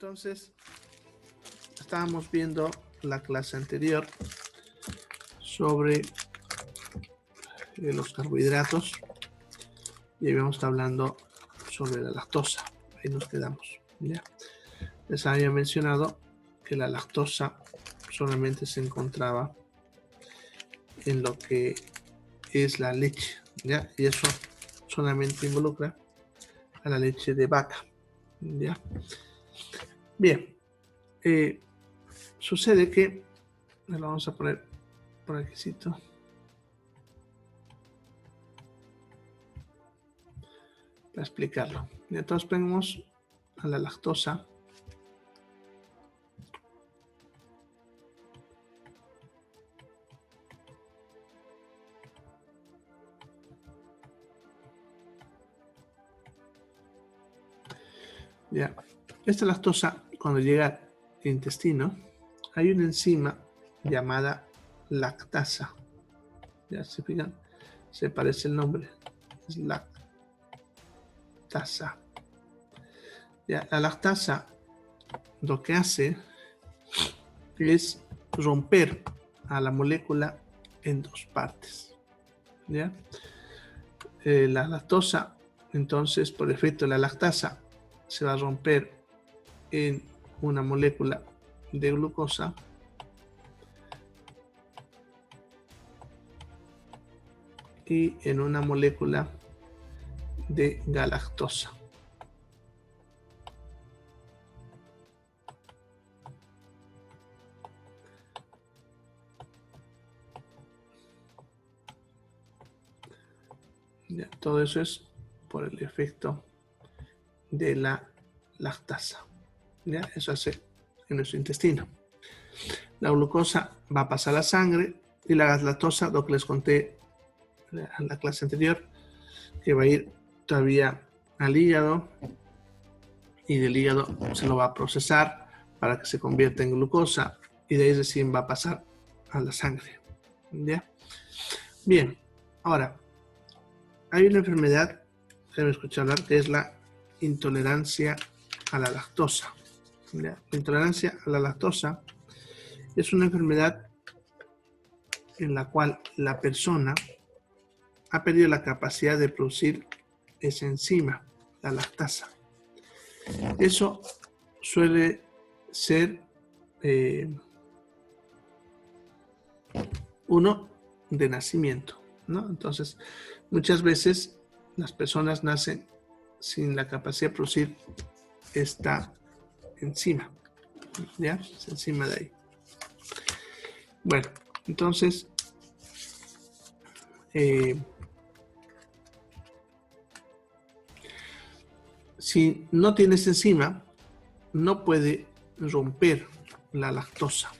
Entonces, estábamos viendo la clase anterior sobre los carbohidratos y habíamos estado hablando sobre la lactosa. Ahí nos quedamos, ¿ya? Les había mencionado que la lactosa solamente se encontraba en lo que es la leche, ¿ya? Y eso solamente involucra a la leche de vaca, ¿ya? Bien, sucede que, lo vamos a poner por aquí, para explicarlo. Y entonces vemos a la lactosa. Ya, esta lactosa, cuando llega al intestino, hay una enzima llamada lactasa. Ya se fijan, se parece el nombre, es lactasa. Ya, la lactasa lo que hace es romper a la molécula en dos partes. ¿Ya? La lactosa, entonces, por efecto de la lactasa, se va a romper en una molécula de glucosa y en una molécula de galactosa. Ya, todo eso es por el efecto de la lactasa. ¿Ya? Eso hace en nuestro intestino. La glucosa va a pasar a la sangre y la galactosa, lo que les conté en la clase anterior, que va a ir todavía al hígado y del hígado se lo va a procesar para que se convierta en glucosa y de ahí recién va a pasar a la sangre. ¿Ya? Bien, ahora hay una enfermedad que me escuché hablar que es la intolerancia a la lactosa. ¿Ya? La intolerancia a la lactosa es una enfermedad en la cual la persona ha perdido la capacidad de producir esa enzima, la lactasa. Eso suele ser uno de nacimiento, ¿no? Entonces, muchas veces las personas nacen sin la capacidad de producir esta enzima, ¿ya? Esa enzima de ahí. Bueno, entonces, si no tienes enzima, no puede romper la lactosa.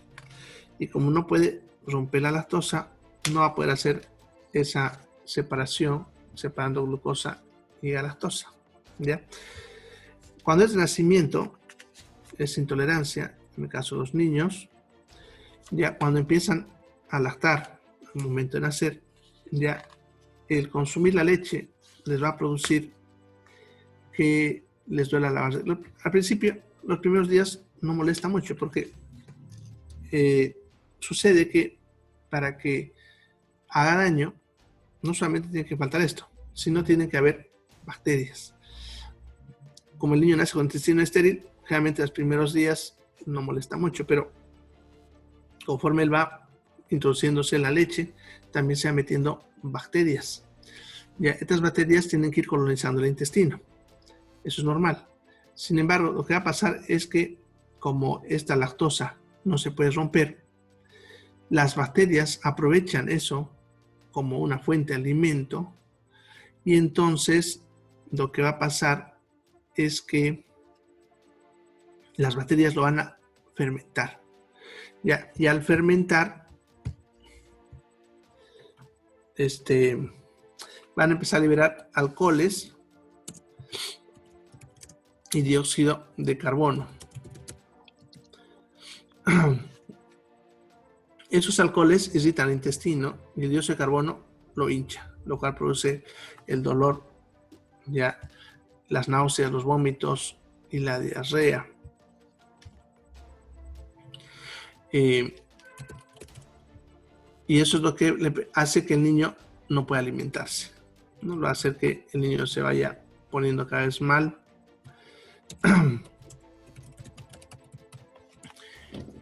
Y como no puede romper la lactosa, no va a poder hacer esa separación, separando glucosa y galactosa, ¿ya? Cuando es de nacimiento, es intolerancia, en el caso de los niños, ya cuando empiezan a lactar, al momento de nacer, ya el consumir la leche les va a producir que les duela la base. Al principio, los primeros días no molesta mucho porque sucede que para que haga daño, no solamente tiene que faltar esto, sino tienen que haber bacterias. Como el niño nace con intestino estéril, generalmente los primeros días no molesta mucho, pero conforme él va introduciéndose en la leche, también se va metiendo bacterias. Ya, estas bacterias tienen que ir colonizando el intestino. Eso es normal. Sin embargo, lo que va a pasar es que como esta lactosa no se puede romper, las bacterias aprovechan eso como una fuente de alimento y entonces lo que va a pasar es que las bacterias lo van a fermentar. Ya, y al fermentar, van a empezar a liberar alcoholes y dióxido de carbono. Esos alcoholes irritan el intestino y el dióxido de carbono lo hincha, lo cual produce el dolor, ya las náuseas, los vómitos y la diarrea. Y eso es lo que hace que el niño no pueda alimentarse, ¿no? Lo va a hacer que el niño se vaya poniendo cada vez mal.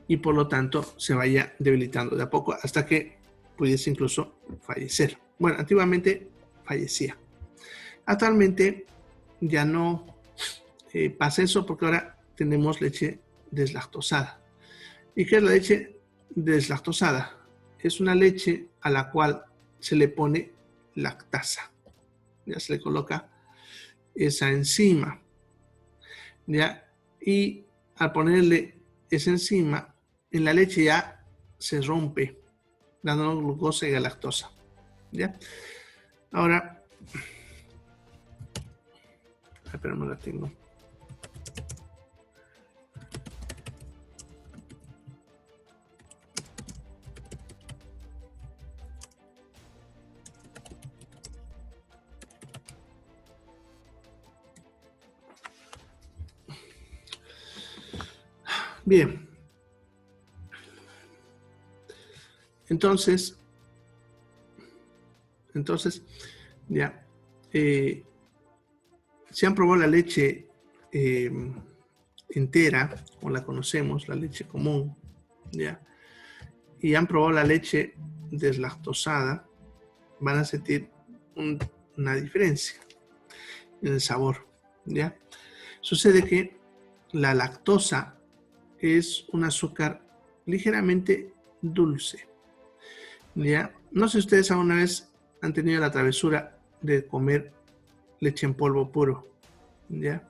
Y por lo tanto se vaya debilitando de a poco hasta que pudiese incluso fallecer. Bueno, antiguamente fallecía. Actualmente ya no pasa eso porque ahora tenemos leche deslactosada. ¿Y qué es la leche deslactosada? Es una leche a la cual se le pone lactasa. Ya se le coloca esa enzima. ¿Ya? Y al ponerle esa enzima, en la leche ya se rompe, dándonos glucosa y galactosa. ¿Ya? Ahora, pero no la tengo. Bien. Entonces, ya, se han probado la leche entera, como la conocemos, la leche común, ya, y han probado la leche deslactosada, van a sentir una diferencia en el sabor, ya. Sucede que la lactosa es un azúcar ligeramente dulce, ya. No sé si ustedes alguna vez han tenido la travesura de comer leche en polvo puro, ¿ya?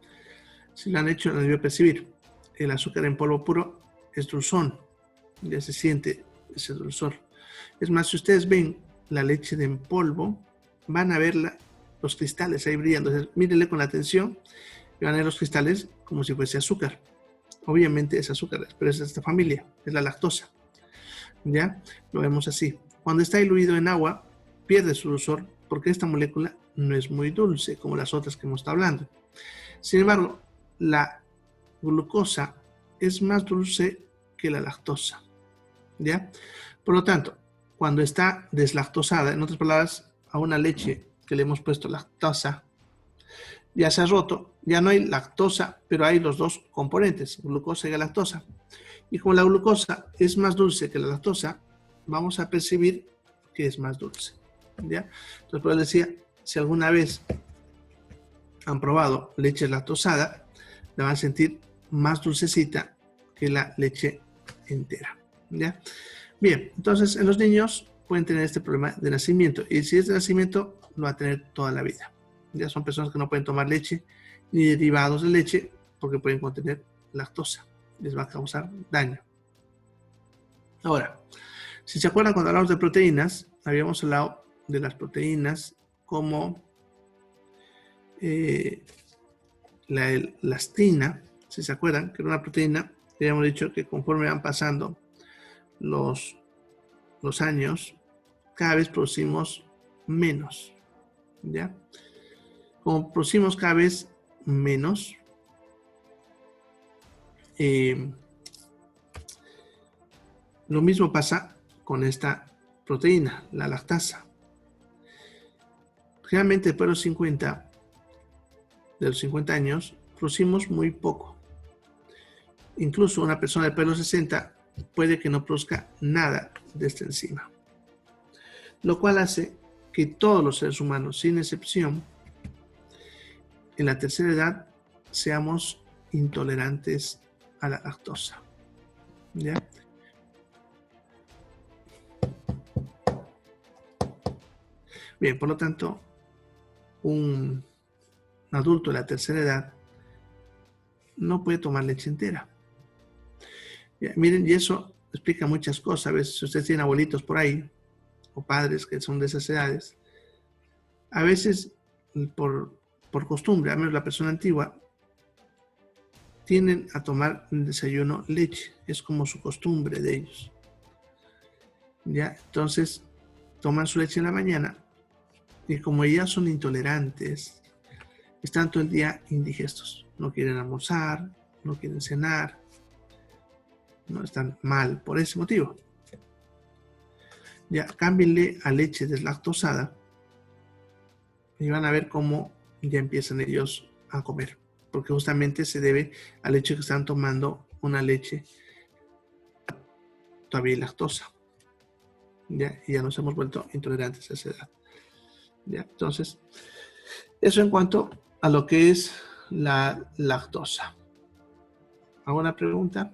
Si lo han hecho, lo debió percibir. El azúcar en polvo puro es dulzón, ya se siente ese dulzor. Es más, si ustedes ven la leche de en polvo, van a ver los cristales ahí brillando. Entonces, mírenle con atención y van a ver los cristales como si fuese azúcar. Obviamente es azúcar, pero es de esta familia, es la lactosa, ¿ya? Lo vemos así. Cuando está diluido en agua, pierde su dulzor porque esta molécula no es muy dulce como las otras que hemos estado hablando. Sin embargo, la glucosa es más dulce que la lactosa, ¿ya? Por lo tanto, cuando está deslactosada, en otras palabras, a una leche que le hemos puesto lactosa, ya se ha roto, ya no hay lactosa, pero hay los dos componentes, glucosa y galactosa. Y como la glucosa es más dulce que la lactosa, vamos a percibir que es más dulce, ¿ya? Entonces, por eso decía, si alguna vez han probado leche lactosada, la van a sentir más dulcecita que la leche entera, ¿ya? Bien, entonces en los niños pueden tener este problema de nacimiento, y si es de nacimiento, lo va a tener toda la vida. Ya son personas que no pueden tomar leche ni derivados de leche porque pueden contener lactosa, les va a causar daño. Ahora, si se acuerdan cuando hablamos de proteínas, habíamos hablado de las proteínas como la elastina, si se acuerdan, que era una proteína, habíamos dicho que conforme van pasando los años, cada vez producimos menos, ¿ya? Como producimos cada vez menos, lo mismo pasa con esta proteína, la lactasa. Generalmente después de los 50 años, producimos muy poco. Incluso una persona después de los 60 puede que no produzca nada de esta enzima. Lo cual hace que todos los seres humanos, sin excepción, en la tercera edad seamos intolerantes a la lactosa, ¿ya? Bien, por lo tanto, un adulto de la tercera edad no puede tomar leche entera. Ya, miren, y eso explica muchas cosas. A veces, si ustedes tienen abuelitos por ahí, o padres que son de esas edades, a veces por costumbre, al menos la persona antigua, tienden a tomar en el desayuno leche. Es como su costumbre de ellos. ¿Ya? Entonces, toman su leche en la mañana y como ellas son intolerantes, están todo el día indigestos. No quieren almorzar, no quieren cenar. no están mal por ese motivo. Ya, cámbienle a leche deslactosada y van a ver cómo ya empiezan ellos a comer, porque justamente se debe al hecho que están tomando una leche todavía lactosa. ¿Ya? Y ya nos hemos vuelto intolerantes a esa edad. ¿Ya? Entonces, eso en cuanto a lo que es la lactosa. ¿Alguna pregunta?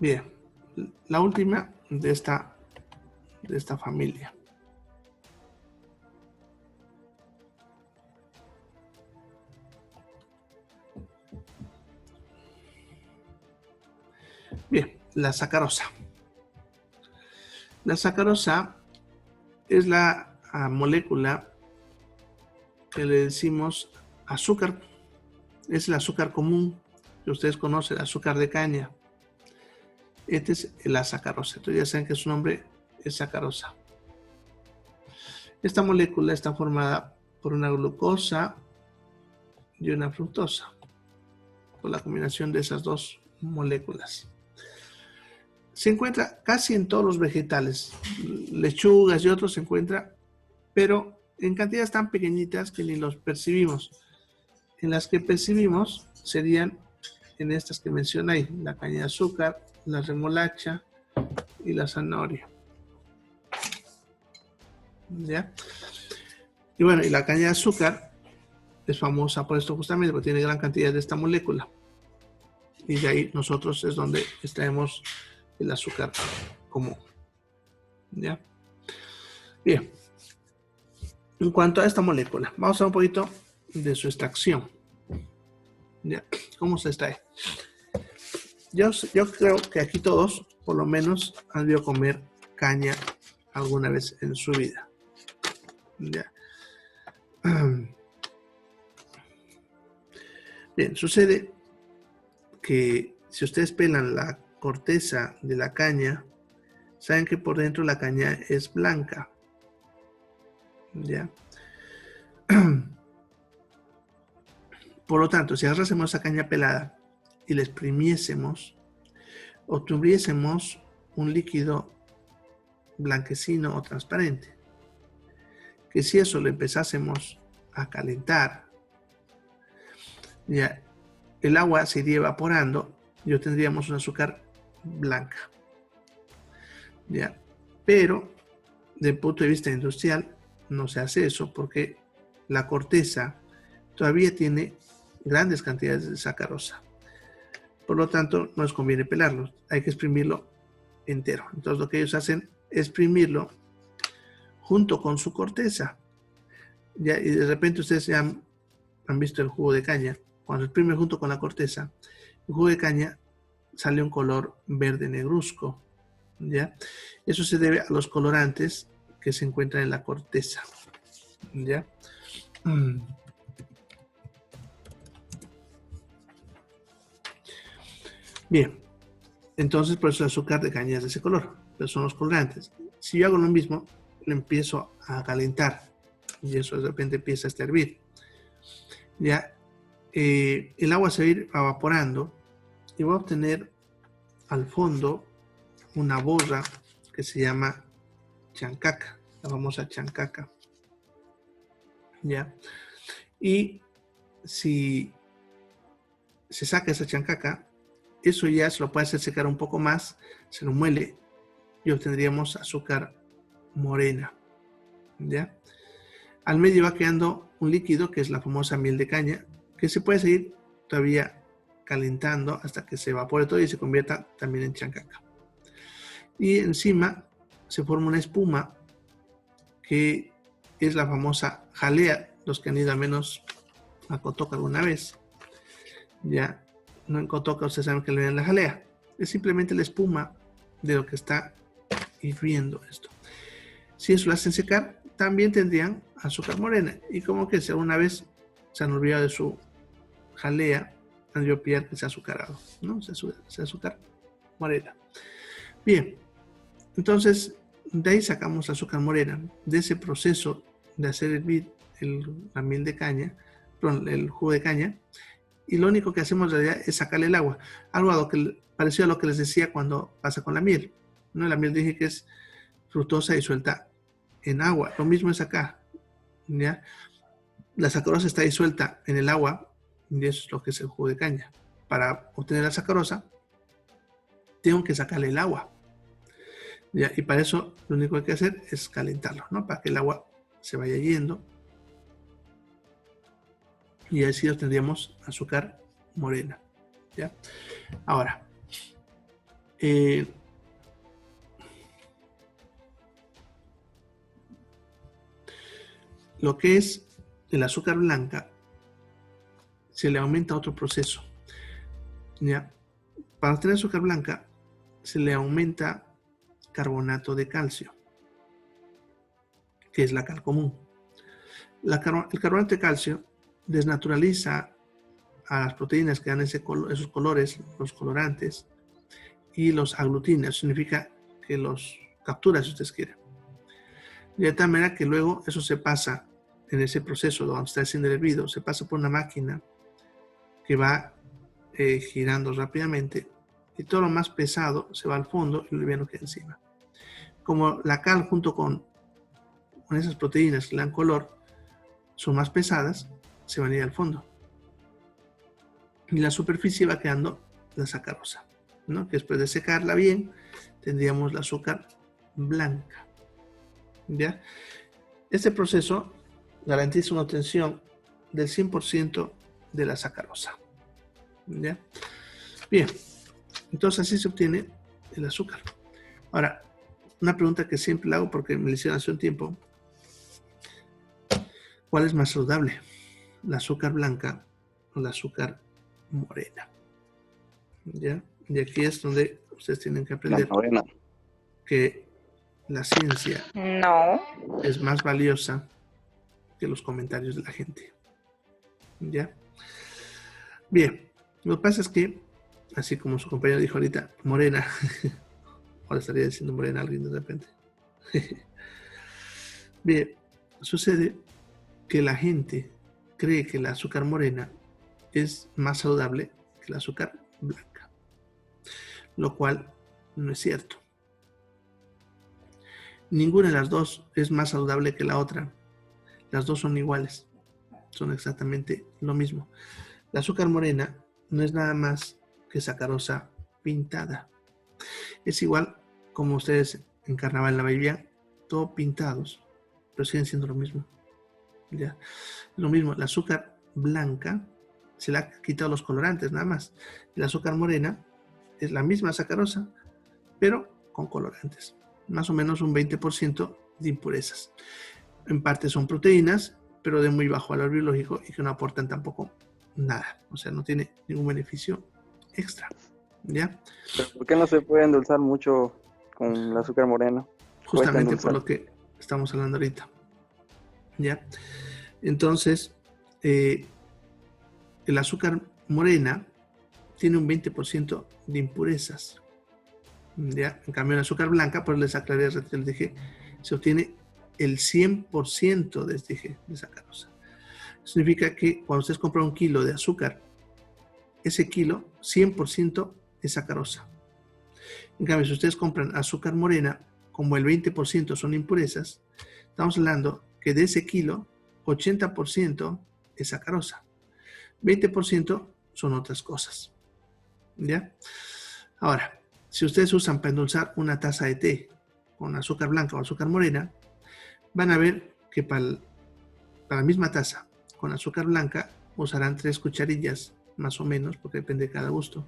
Bien, la última de esta familia. Bien, la sacarosa. La sacarosa es la molécula que le decimos azúcar. Es el azúcar común que ustedes conocen, el azúcar de caña. Este es la sacarosa. Entonces ya saben que su nombre es sacarosa. Esta molécula está formada por una glucosa y una fructosa, por la combinación de esas dos moléculas. Se encuentra casi en todos los vegetales, lechugas y otros se encuentra, pero en cantidades tan pequeñitas que ni los percibimos. En las que percibimos serían en estas que mencioné ahí, la caña de azúcar, la remolacha y la zanahoria. ¿Ya? Y bueno, y la caña de azúcar es famosa por esto justamente, porque tiene gran cantidad de esta molécula. Y de ahí nosotros es donde extraemos el azúcar común. ¿Ya? Bien. En cuanto a esta molécula, vamos a ver un poquito de su extracción. ¿Ya? ¿Cómo se extrae? Yo creo que aquí todos, por lo menos, han debido comer caña alguna vez en su vida. ¿Ya? Bien, sucede que si ustedes pelan la corteza de la caña, saben que por dentro la caña es blanca. ¿Ya? Por lo tanto, si agarrásemos esa caña pelada y la exprimiésemos, obtuviésemos un líquido blanquecino o transparente. Que si eso lo empezásemos a calentar, ya el agua se iría evaporando y obtendríamos un azúcar blanca. ¿Ya? Pero, desde el punto de vista industrial, no se hace eso porque la corteza todavía tiene grandes cantidades de sacarosa. Por lo tanto, no les conviene pelarlo, hay que exprimirlo entero. Entonces, lo que ellos hacen es exprimirlo junto con su corteza. ¿Ya? Y de repente ustedes ya han visto el jugo de caña. Cuando se exprime junto con la corteza, el jugo de caña sale un color verde negruzco. ¿Ya? Eso se debe a los colorantes que se encuentran en la corteza. ¿Ya? Bien, entonces por eso el azúcar de caña es de ese color, pero son los colorantes. Si yo hago lo mismo, lo empiezo a calentar y eso de repente empieza a hervir. Ya, el agua se va a ir evaporando y va a obtener al fondo una borra que se llama chancaca, la famosa chancaca. ¿Ya? Y si se saca esa chancaca, eso ya se lo puede hacer secar un poco más, se lo muele y obtendríamos azúcar morena. ¿Ya? Al medio va quedando un líquido que es la famosa miel de caña, que se puede seguir todavía calentando hasta que se evapore todo y se convierta también en chancaca. Y encima se forma una espuma que es la famosa jalea, los que han ido al menos a Cotoca alguna vez. Ya, no en Cotoca ustedes saben que le ven la jalea, es simplemente la espuma de lo que está hirviendo esto. Si eso lo hacen secar, también tendrían azúcar morena. Y como que si alguna vez se han olvidado de su jalea, han de pillar que se ha azucarado, ¿no? Se azúcar morena. Bien, entonces de ahí sacamos azúcar morena. De ese proceso de hacer hervir la miel de caña, perdón, el jugo de caña, y lo único que hacemos en realidad es sacarle el agua. Algo parecido a lo que les decía cuando pasa con la miel, ¿no? La miel dije que es fructosa y suelta en agua. Lo mismo es acá, ¿ya? La sacarosa está disuelta en el agua, y eso es lo que es el jugo de caña. Para obtener la sacarosa, tengo que sacarle el agua, ¿ya? Y para eso lo único que hay que hacer es calentarlo, ¿no? Para que el agua se vaya yendo. Y así obtendríamos azúcar morena, ¿ya? Ahora, lo que es el azúcar blanca, se le aumenta otro proceso, ¿ya? Para obtener azúcar blanca, se le aumenta carbonato de calcio, que es la cal común. El carbonato de calcio desnaturaliza a las proteínas que dan esos colores, los colorantes, y los aglutina. Eso significa que los captura, si ustedes quieren. De tal manera que luego eso se pasa en ese proceso donde está haciendo el hervido, se pasa por una máquina que va girando rápidamente, y todo lo más pesado se va al fondo y lo liviano queda encima. Como la cal junto con esas proteínas que le dan color son más pesadas, se van a ir al fondo. Y la superficie va quedando la sacarosa, ¿no? Que después de secarla bien, tendríamos la azúcar blanca, ¿ya? Este proceso garantiza una obtención del 100% de la sacarosa, ¿ya? Bien, entonces así se obtiene el azúcar. Ahora, una pregunta que siempre le hago porque me la hicieron hace un tiempo. ¿Cuál es más saludable? ¿La azúcar blanca o la azúcar morena? ¿Ya? Y aquí es donde ustedes tienen que aprender que la ciencia es más valiosa que los comentarios de la gente. ¿Ya? Bien, lo que pasa es que, así como su compañero dijo ahorita, morena, ahora estaría diciendo morena a alguien de repente. Bien, sucede que la gente cree que el azúcar morena es más saludable que el azúcar blanca, lo cual no es cierto. Ninguna de las dos es más saludable que la otra. Las dos son iguales, son exactamente lo mismo. La azúcar morena no es nada más que sacarosa pintada. Es igual como ustedes en carnaval la veían, todo pintados, pero siguen siendo lo mismo. ¿Ya? Lo mismo, el azúcar blanca se le ha quitado los colorantes nada más. El azúcar morena es la misma sacarosa, pero con colorantes. Más o menos un 20% de impurezas. En parte son proteínas, pero de muy bajo valor biológico y que no aportan tampoco nada. O sea, no tiene ningún beneficio extra. ¿Ya? ¿Pero por qué no se puede endulzar mucho con el azúcar morena? Justamente por lo que estamos hablando ahorita. ¿Ya? Entonces, el azúcar morena tiene un 20% de impurezas. ¿Ya? En cambio, el azúcar blanca, pues les aclaré, les dije, se obtiene el 100% de sacarosa. Significa que cuando ustedes compran un kilo de azúcar, ese kilo, 100% es sacarosa. En cambio, si ustedes compran azúcar morena, como el 20% son impurezas, estamos hablando que de ese kilo, 80% es sacarosa. 20% son otras cosas. ¿Ya? Ahora, si ustedes usan para endulzar una taza de té con azúcar blanca o azúcar morena, van a ver que para la misma taza con azúcar blanca usarán 3 cucharillas, más o menos, porque depende de cada gusto,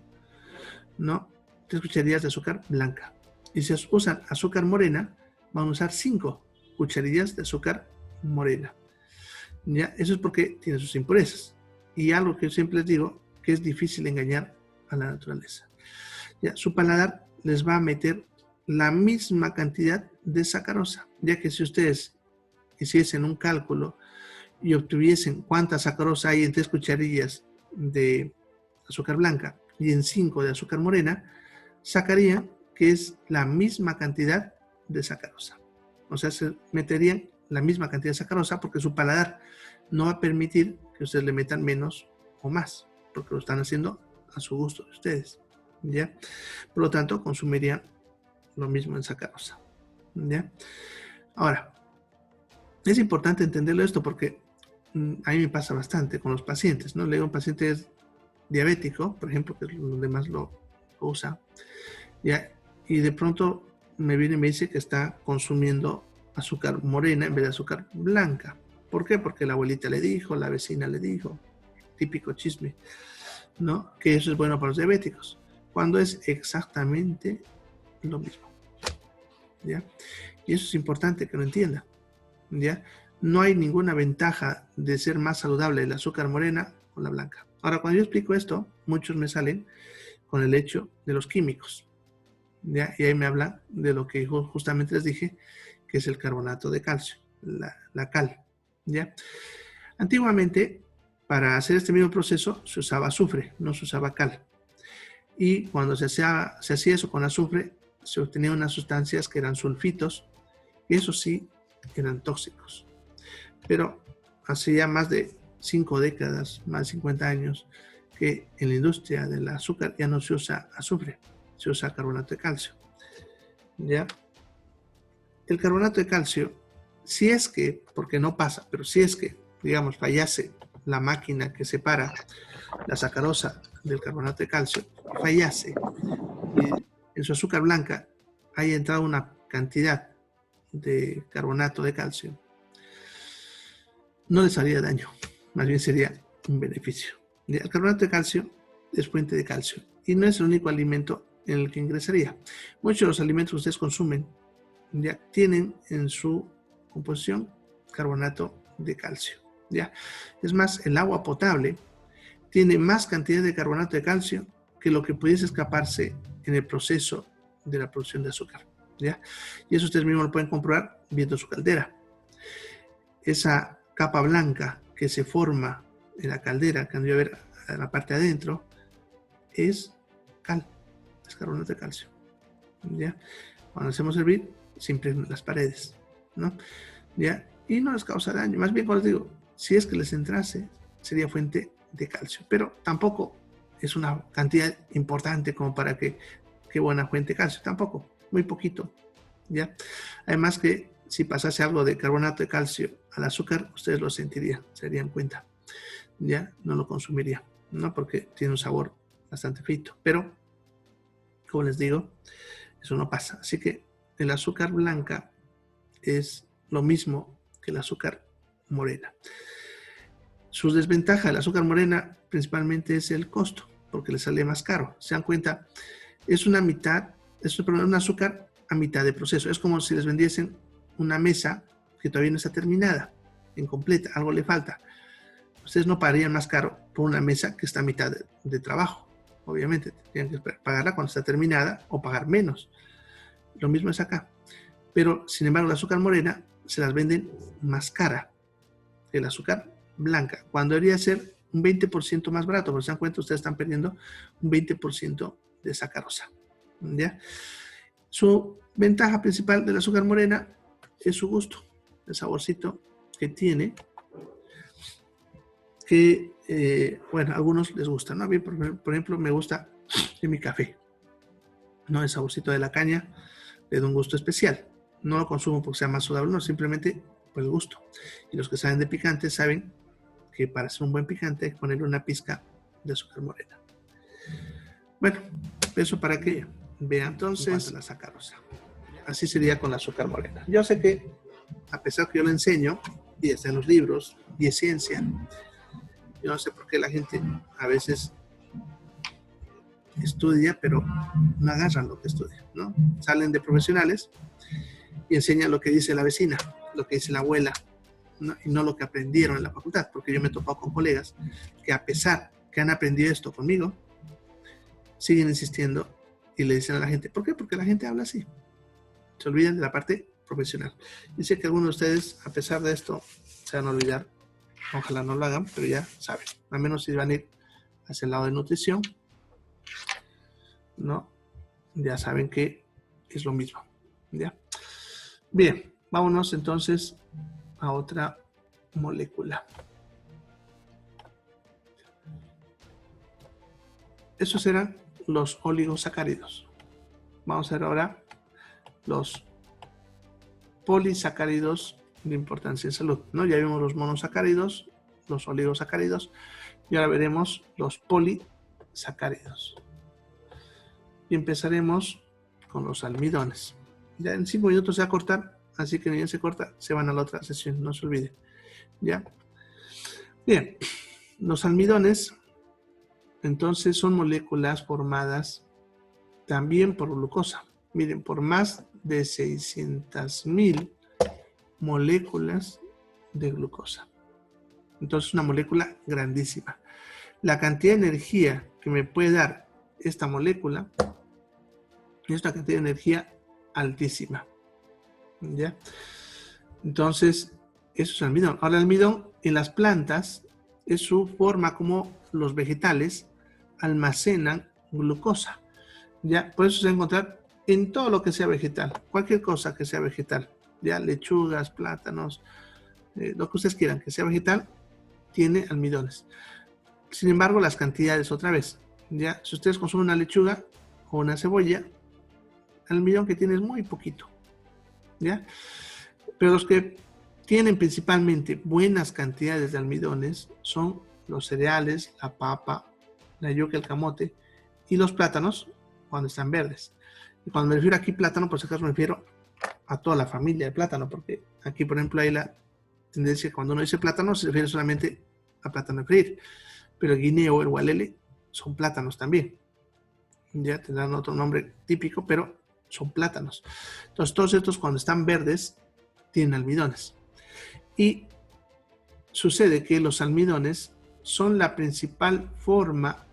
¿no? 3 cucharillas de azúcar blanca. Y si usan azúcar morena, van a usar 5 cucharillas de azúcar morena. ¿Ya? Eso es porque tiene sus impurezas. Y algo que yo siempre les digo, que es difícil engañar a la naturaleza. ¿Ya? Su paladar les va a meter la misma cantidad de sacarosa, ya que si ustedes hiciesen un cálculo y obtuviesen cuánta sacarosa hay en 3 cucharillas de azúcar blanca y en 5 de azúcar morena, sacarían que es la misma cantidad de sacarosa. O sea, se meterían la misma cantidad de sacarosa porque su paladar no va a permitir que ustedes le metan menos o más, porque lo están haciendo a su gusto de ustedes, ¿ya? Por lo tanto, consumirían lo mismo en sacarosa, ¿ya? Ahora, es importante entenderlo esto porque a mí me pasa bastante con los pacientes, ¿no? Le digo, un paciente es diabético, por ejemplo, que los demás lo usa, ¿ya? Y de pronto me viene y me dice que está consumiendo azúcar morena en vez de azúcar blanca. ¿Por qué? Porque la abuelita le dijo, la vecina le dijo, típico chisme, ¿no? Que eso es bueno para los diabéticos, cuando es exactamente lo mismo, ¿ya? Y eso es importante que lo entienda, ¿ya? No hay ninguna ventaja de ser más saludable el azúcar morena o la blanca. Ahora, cuando yo explico esto, muchos me salen con el hecho de los químicos, ¿ya? Y ahí me habla de lo que justamente les dije, que es el carbonato de calcio, la cal, ¿ya? Antiguamente, para hacer este mismo proceso, se usaba azufre, no se usaba cal. Y cuando se hacía eso con azufre, se obtenían unas sustancias que eran sulfitos, y eso sí, eran tóxicos. Pero hace ya más de 5 décadas, más de 50 años, que en la industria del azúcar ya no se usa azufre, se usa carbonato de calcio, ¿ya? El carbonato de calcio, si es que, porque no pasa, pero si es que, digamos, fallase la máquina que separa la sacarosa del carbonato de calcio, fallase y en su azúcar blanca haya entrado una cantidad de carbonato de calcio, no les haría daño, más bien sería un beneficio. El carbonato de calcio es fuente de calcio y no es el único alimento en el que ingresaría. Muchos de los alimentos que ustedes consumen ya tienen en su composición carbonato de calcio, ¿ya? Es más, el agua potable tiene más cantidad de carbonato de calcio que lo que pudiese escaparse en el proceso de la producción de azúcar, ¿ya? Y eso ustedes mismos lo pueden comprobar viendo su caldera. Esa capa blanca que se forma en la caldera, que andría a ver a la parte de adentro, es cal, es carbonato de calcio, ¿ya? Cuando hacemos hervir, se impregnan las paredes, ¿no? ¿Ya? Y no les causa daño. Más bien, como les digo, si es que les entrase, sería fuente de calcio. Pero tampoco es una cantidad importante como para que, qué buena fuente de calcio. Tampoco, muy poquito, ¿ya? Además que si pasase algo de carbonato de calcio al azúcar, ustedes lo sentirían, se darían cuenta, ¿ya? No lo consumirían, ¿no? Porque tiene un sabor bastante feito. Pero, como les digo, eso no pasa. Así que el azúcar blanca es lo mismo que el azúcar morena. Su desventaja del azúcar morena principalmente es el costo, porque le sale más caro. Se dan cuenta, es una mitad, es un azúcar a mitad de proceso. Es como si les vendiesen una mesa que todavía no está terminada, incompleta, algo le falta. Ustedes no pagarían más caro por una mesa que está a mitad de trabajo. Obviamente, tendrían que pagarla cuando está terminada o pagar menos. Lo mismo es acá. Pero, sin embargo, el azúcar morena se las venden más cara que el azúcar blanca, cuando debería ser un 20% más barato, porque se dan cuenta, ustedes están perdiendo un 20% de sacarosa, ¿ya? Su ventaja principal del azúcar morena es su gusto, el saborcito que tiene, que, bueno, a algunos les gusta, ¿no? A mí, por ejemplo, me gusta en mi café, ¿no? El saborcito de la caña le da un gusto especial. No lo consumo porque sea más saludable, no, simplemente por el gusto. Y los que saben de picante saben que para hacer un buen picante hay que ponerle una pizca de azúcar morena. Bueno, eso para que vean entonces la sacarosa. Así sería con la azúcar morena. Yo sé que, a pesar que yo lo enseño, y está en los libros, y es ciencia, yo no sé por qué la gente a veces estudia, pero no agarran lo que estudian, ¿no? Salen de profesionales y enseñan lo que dice la vecina, lo que dice la abuela, ¿no? Y no lo que aprendieron en la facultad, porque yo me he topado con colegas que, a pesar que han aprendido esto conmigo, siguen insistiendo y le dicen a la gente, ¿por qué? Porque la gente habla así. Se olvidan de la parte profesional. Y sé que algunos de ustedes, a pesar de esto, se van a olvidar. Ojalá no lo hagan, pero ya saben. Al menos si van a ir hacia el lado de nutrición, ¿no? Ya saben que es lo mismo, ¿ya? Bien, vámonos entonces a otra molécula. Esos eran los oligosacáridos. Vamos a ver ahora los polisacáridos de importancia en salud, ¿no? Ya vimos los monosacáridos, los oligosacáridos, y ahora veremos los polisacáridos. Y empezaremos con los almidones. Ya en 5 minutos se va a cortar, así que ni bien se corta, se van a la otra sesión, no se olvide. ¿Ya? Bien, los almidones, entonces, son moléculas formadas también por glucosa. Miren, por más de 600.000 moléculas de glucosa. Entonces, una molécula grandísima. La cantidad de energía que me puede dar esta molécula es una cantidad de energía altísima. ¿Ya? Entonces, eso es almidón. Ahora, el almidón en las plantas es su forma como los vegetales almacenan glucosa. ¿Ya? Por eso se va a encontrar en todo lo que sea vegetal, cualquier cosa que sea vegetal, ya lechugas, plátanos, lo que ustedes quieran que sea vegetal, tiene almidones. Sin embargo, las cantidades otra vez, ya si ustedes consumen una lechuga o una cebolla, el almidón que tiene es muy poquito, ya. Pero los que tienen principalmente buenas cantidades de almidones son los cereales, la papa, la yuca, el camote y los plátanos cuando están verdes. Y cuando me refiero aquí plátano, por si acaso me refiero a toda la familia de plátano, porque aquí, por ejemplo, hay la tendencia que cuando uno dice plátano se refiere solamente a plátano de freír, pero el guineo, el gualele, son plátanos también. Ya tendrán otro nombre típico, pero son plátanos. Entonces, todos estos cuando están verdes tienen almidones. Y sucede que los almidones son la principal forma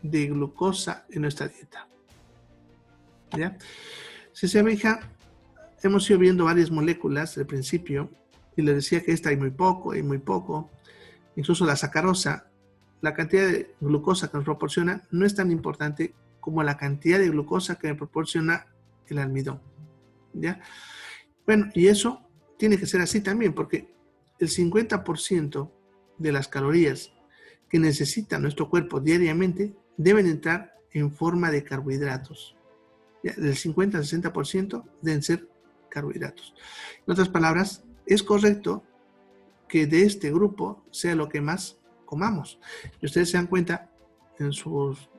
de glucosa en nuestra dieta. ¿Ya? Si se fija, hemos ido viendo varias moléculas al principio y les decía que esta hay muy poco. Incluso la sacarosa, la cantidad de glucosa que nos proporciona no es tan importante como la cantidad de glucosa que me proporciona el almidón. ¿Ya? Bueno, y eso tiene que ser así también, porque el 50% de las calorías que necesita nuestro cuerpo diariamente deben entrar en forma de carbohidratos. ¿Ya? Del 50 al 60% deben ser carbohidratos. En otras palabras, es correcto que de este grupo sea lo que más comamos. Y ustedes se dan cuenta en sus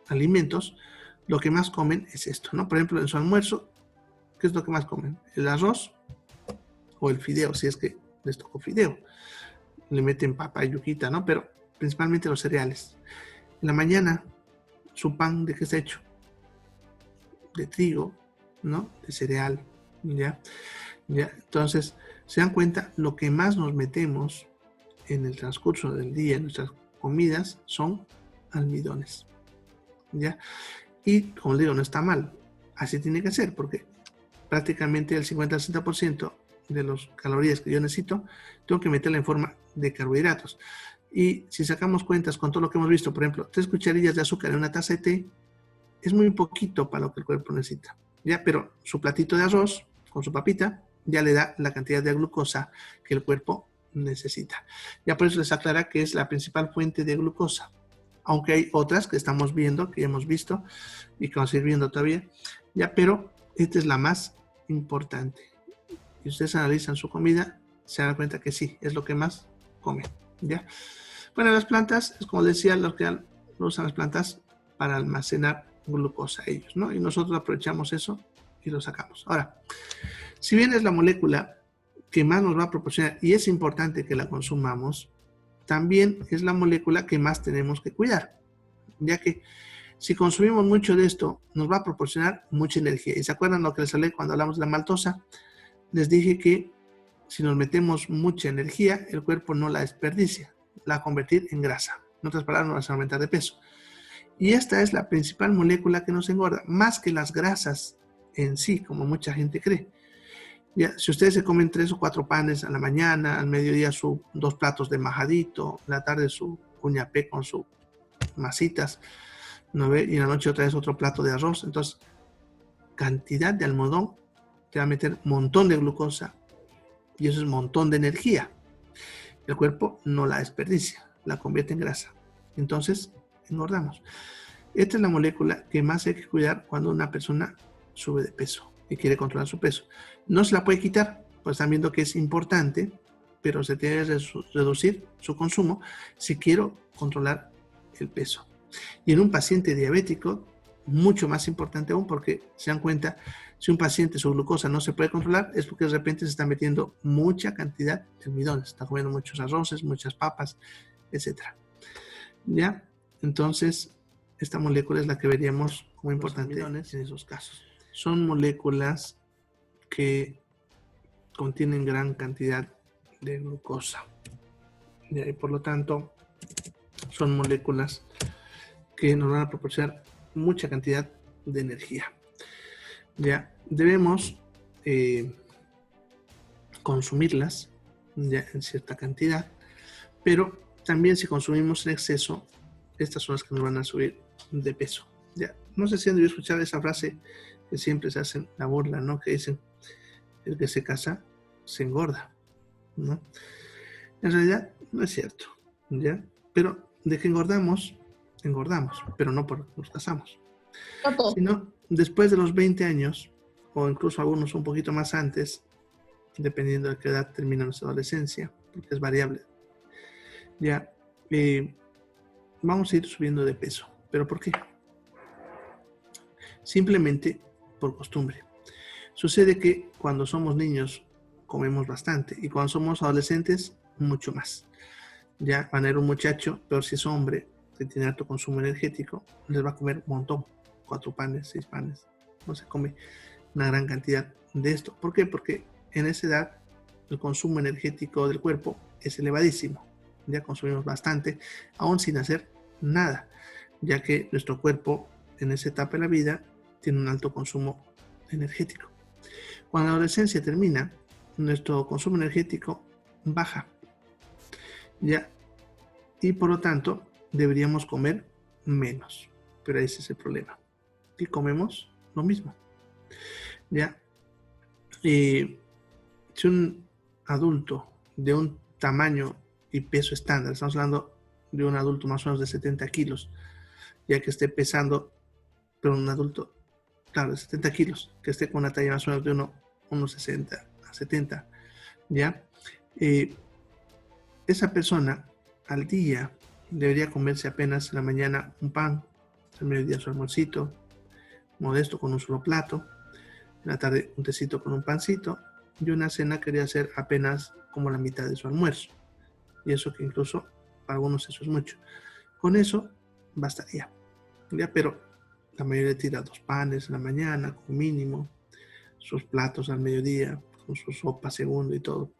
alimentos, lo que más comen es esto, ¿no? Por ejemplo, en su almuerzo, ¿qué es lo que más comen? El arroz o el fideo, si es que les tocó fideo. Le meten papa y yuquita, ¿no? Pero principalmente los cereales. En la mañana, su pan, ¿de qué está hecho? De trigo, ¿no? De cereal, ¿ya? Entonces, se dan cuenta, lo que más nos metemos en el transcurso del día, en nuestras comidas, son almidones, ¿ya? Y, como les digo, no está mal. Así tiene que ser, porque prácticamente el 50-60% de las calorías que yo necesito, tengo que meterla en forma de carbohidratos. Y si sacamos cuentas con todo lo que hemos visto, por ejemplo, 3 cucharillas de azúcar en una taza de té, es muy poquito para lo que el cuerpo necesita, ¿ya? Pero su platito de arroz, con su papita, ya le da la cantidad de glucosa que el cuerpo necesita. Ya por eso les aclara que es la principal fuente de glucosa. Aunque hay otras que estamos viendo, que ya hemos visto y que vamos a ir viendo todavía, ya, pero esta es la más importante. Y ustedes analizan su comida, se dan cuenta que sí, es lo que más comen, ¿ya? Bueno, las plantas, es como decía, lo usan las plantas para almacenar glucosa ellos, ¿no? Y nosotros aprovechamos eso y lo sacamos. Ahora, si bien es la molécula que más nos va a proporcionar y es importante que la consumamos, también es la molécula que más tenemos que cuidar, ya que si consumimos mucho de esto, nos va a proporcionar mucha energía. ¿Y se acuerdan lo que les hablé cuando hablamos de la maltosa? Les dije que si nos metemos mucha energía, el cuerpo no la desperdicia, la va a convertir en grasa. En otras palabras, nos va a aumentar de peso. Y esta es la principal molécula que nos engorda, más que las grasas en sí, como mucha gente cree. Ya, si ustedes se comen 3 o 4 panes a la mañana, al mediodía 2 platos de majadito, en la tarde su cuñapé con sus masitas, ¿no ve? Y en la noche otra vez otro plato de arroz. Entonces, cantidad de almidón te va a meter un montón de glucosa Y eso es un montón de energía. El cuerpo no la desperdicia, la convierte en grasa. Entonces, engordamos. Esta es la molécula que más hay que cuidar cuando una persona sube de peso y quiere controlar su peso. No se la puede quitar, pues están viendo que es importante, pero se tiene que reducir su consumo si quiero controlar el peso. Y en un paciente diabético, mucho más importante aún, porque se dan cuenta, si un paciente su glucosa no se puede controlar, es porque de repente se está metiendo mucha cantidad de almidones, está comiendo muchos arroces, muchas papas, etc. ¿Ya? Entonces, esta molécula es la que veríamos como importante en esos casos. Son moléculas que contienen gran cantidad de glucosa. Y por lo tanto, son moléculas que nos van a proporcionar mucha cantidad de energía. Ya debemos consumirlas ya en cierta cantidad, pero también si consumimos en exceso, estas son las que nos van a subir de peso. Ya, no sé si han debido escuchar esa frase que siempre se hacen la burla, ¿no? Que dicen, el que se casa se engorda, ¿no? En realidad no es cierto, ¿ya? Pero de que engordamos, pero no porque nos casamos. Sino después de los 20 años, o incluso algunos un poquito más antes, dependiendo de qué edad termina nuestra adolescencia, porque es variable, ya vamos a ir subiendo de peso. ¿Pero por qué? Simplemente por costumbre. Sucede que cuando somos niños comemos bastante y cuando somos adolescentes mucho más. Ya van a ir un muchacho, pero si es hombre, que tiene alto consumo energético, les va a comer un montón, 4 panes, 6 panes, no se come una gran cantidad de esto. ¿Por qué? Porque en esa edad el consumo energético del cuerpo es elevadísimo. Ya consumimos bastante, aún sin hacer nada, ya que nuestro cuerpo en esa etapa de la vida tiene un alto consumo energético. Cuando la adolescencia termina, nuestro consumo energético baja, ya, y por lo tanto deberíamos comer menos, pero ese es el problema, que comemos lo mismo, ya. Si un adulto de un tamaño y peso estándar, estamos hablando de un adulto más o menos de 70 kilos, ya que esté pesando, pero un adulto, claro, de 70 kilos, que esté con una talla más o menos de 1,60 a 70, ¿ya? Esa persona al día debería comerse apenas en la mañana un pan, al mediodía su almuercito, modesto con un solo plato, en la tarde un tecito con un pancito, y una cena quería ser apenas como la mitad de su almuerzo. Y eso que incluso para algunos eso es mucho. Con eso bastaría, ¿ya? Pero la mayoría tira 2 panes en la mañana, con mínimo, sus platos al mediodía, con su sopa segundo y todo,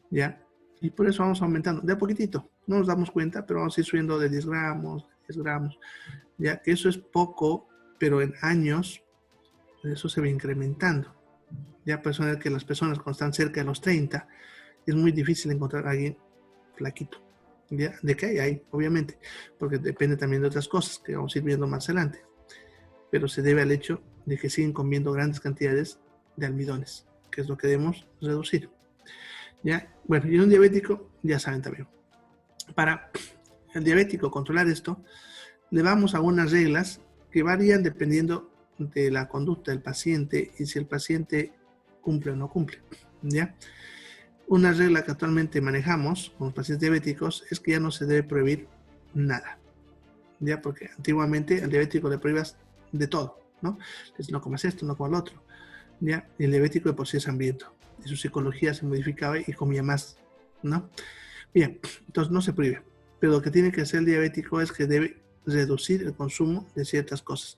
¿ya? Y por eso vamos aumentando, de a poquitito, no nos damos cuenta, pero vamos a ir subiendo de 10 gramos, 10 gramos, ya que eso es poco, pero en años eso se va incrementando. Ya personas que las personas cuando están cerca de los 30, es muy difícil encontrar a alguien flaquito. ¿Ya? ¿De qué hay? Obviamente, porque depende también de otras cosas que vamos a ir viendo más adelante. Pero se debe al hecho de que siguen comiendo grandes cantidades de almidones, que es lo que debemos reducir. ¿Ya? Bueno, y en un diabético, ya saben también, para el diabético controlar esto, le vamos a unas reglas que varían dependiendo de la conducta del paciente y si el paciente cumple o no cumple, ¿ya? Una regla que actualmente manejamos con los pacientes diabéticos es que ya no se debe prohibir nada, ¿ya? Porque antiguamente al diabético le prohíbas de todo, ¿no? Entonces, no comas esto, no comas lo otro, ¿ya? Y el diabético de por sí es hambriento y su psicología se modificaba y comía más, ¿no? Bien, entonces no se prohíbe, pero lo que tiene que hacer el diabético es que debe reducir el consumo de ciertas cosas.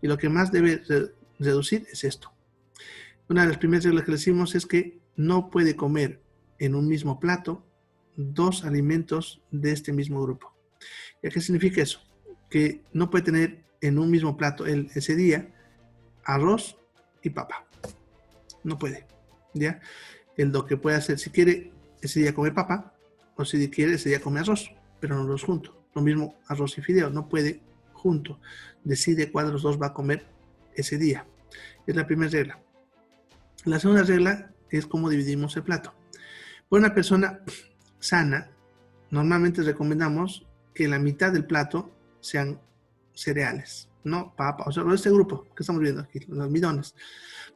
Y lo que más debe reducir es esto. Una de las primeras reglas que le decimos es que no puede comer en un mismo plato 2 alimentos de este mismo grupo. ¿Y qué significa eso? Que no puede tener en un mismo plato ese día arroz y papa. No puede, ¿ya? Lo que puede hacer, si quiere ese día comer papa, o si quiere ese día comer arroz, pero no los juntos. Lo mismo arroz y fideo, no puede junto. Decide cuál de los dos va a comer ese día. Es la primera regla. La segunda regla es cómo dividimos el plato. Para una persona sana, normalmente recomendamos que la mitad del plato sean cereales, no papa, o sea, este grupo que estamos viendo aquí, los almidones.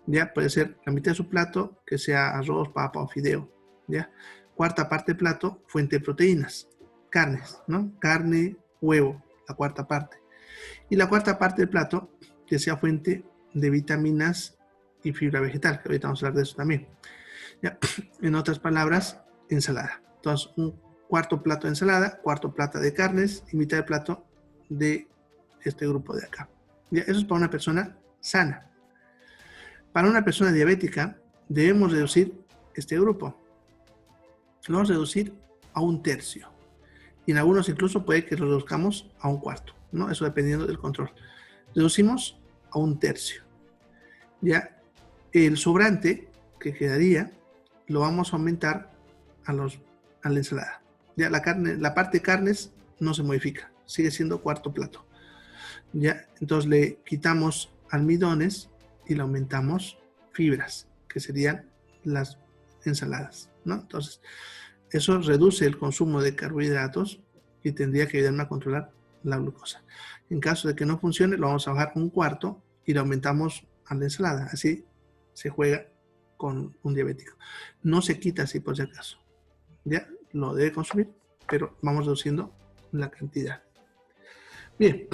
Ya puede ser la mitad de su plato que sea arroz, papa o fideo. Ya. Cuarta parte del plato, fuente de proteínas, carnes, ¿no? Carne, huevo, la cuarta parte. Y la cuarta parte del plato que sea fuente de vitaminas y fibra vegetal, que ahorita vamos a hablar de eso también. ¿Ya? En otras palabras, ensalada. Entonces, un cuarto plato de ensalada, cuarto plato de carnes y mitad de plato de este grupo de acá. ¿Ya? Eso es para una persona sana. Para una persona diabética, debemos reducir este grupo. Lo vamos a reducir a 1/3. Y en algunos incluso puede que lo reduzcamos a 1/4, ¿no? Eso dependiendo del control. Reducimos a 1/3. Ya el sobrante que quedaría lo vamos a aumentar a la ensalada. Ya la parte de carnes no se modifica, sigue siendo cuarto plato. Ya, entonces le quitamos almidones y le aumentamos fibras, que serían las ensaladas, ¿no? Entonces, eso reduce el consumo de carbohidratos y tendría que ayudarme a controlar la glucosa. En caso de que no funcione, lo vamos a bajar 1/4 y le aumentamos a la ensalada. Así se juega con un diabético. No se quita así por si acaso. Ya lo debe consumir, pero vamos reduciendo la cantidad. Bien,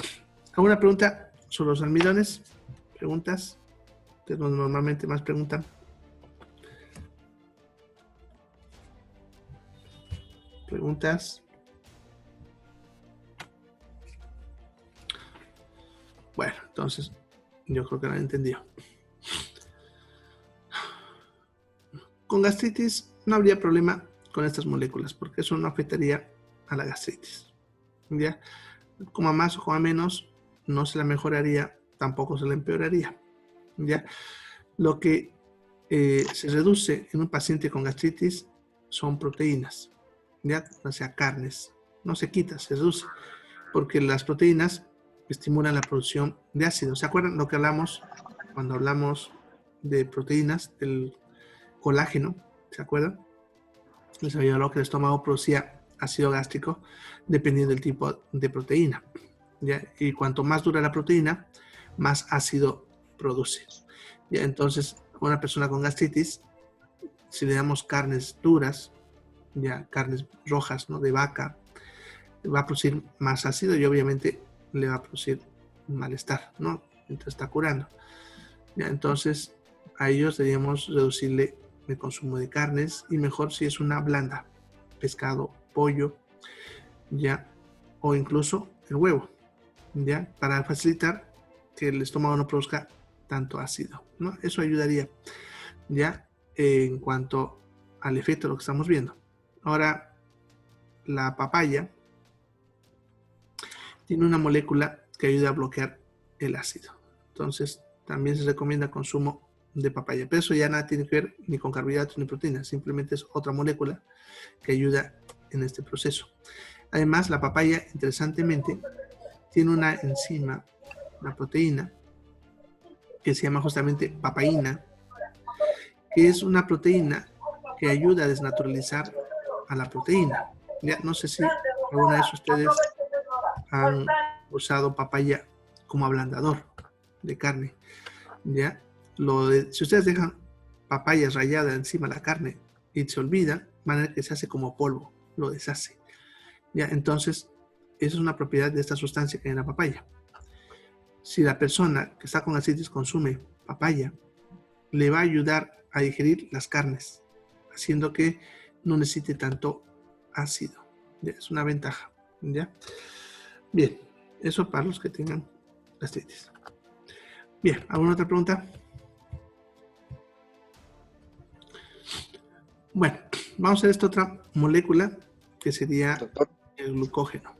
¿alguna pregunta sobre los almidones? ¿Preguntas? Que es donde normalmente más preguntan. ¿Preguntas? Bueno, entonces yo creo que lo han entendido. Con gastritis no habría problema con estas moléculas porque eso no afectaría a la gastritis. ¿Ya? Coma más o coma menos, no se la mejoraría, tampoco se la empeoraría. ¿Ya? Lo que se reduce en un paciente con gastritis son proteínas, ¿ya? O sea, carnes. No se quita, se reduce, porque las proteínas estimulan la producción de ácido. ¿Se acuerdan lo que hablamos cuando hablamos de proteínas, del colágeno? ¿Se acuerdan? Les había hablado que el estómago producía ácido gástrico dependiendo del tipo de proteína, ¿ya? Y cuanto más dura la proteína, más ácido produce. ¿Ya? Entonces, una persona con gastritis, si le damos carnes duras, ya carnes rojas, ¿no? De vaca, va a producir más ácido y obviamente le va a producir un malestar, ¿no? Mientras está curando. ¿Ya? Entonces, a ellos deberíamos reducirle el consumo de carnes y mejor si es una blanda, pescado, pollo, ya, o incluso el huevo, ya, para facilitar que el estómago no produzca tanto ácido, ¿no? Eso ayudaría, ya, en cuanto al efecto de lo que estamos viendo. Ahora, la papaya tiene una molécula que ayuda a bloquear el ácido. Entonces, también se recomienda consumo de papaya. Pero eso ya nada tiene que ver ni con carbohidratos ni proteínas. Simplemente es otra molécula que ayuda en este proceso. Además, la papaya, interesantemente, tiene una enzima, una proteína, que se llama justamente papaína, que es una proteína que ayuda a desnaturalizar a la proteína. Ya, no sé si alguna vez ustedes han usado papaya como ablandador de carne. ¿Ya? Si ustedes dejan papaya rallada encima de la carne y se olvida, van a ver que se hace como polvo, lo deshace. ¿Ya? Entonces, esa es una propiedad de esta sustancia que hay en la papaya. Si la persona que está con gastritis consume papaya, le va a ayudar a digerir las carnes, haciendo que no necesite tanto ácido. ¿Ya? Es una ventaja. ¿Ya? Bien, eso para los que tengan gastritis. Bien, ¿alguna otra pregunta? Bueno, vamos a ver esta otra molécula que sería el glucógeno.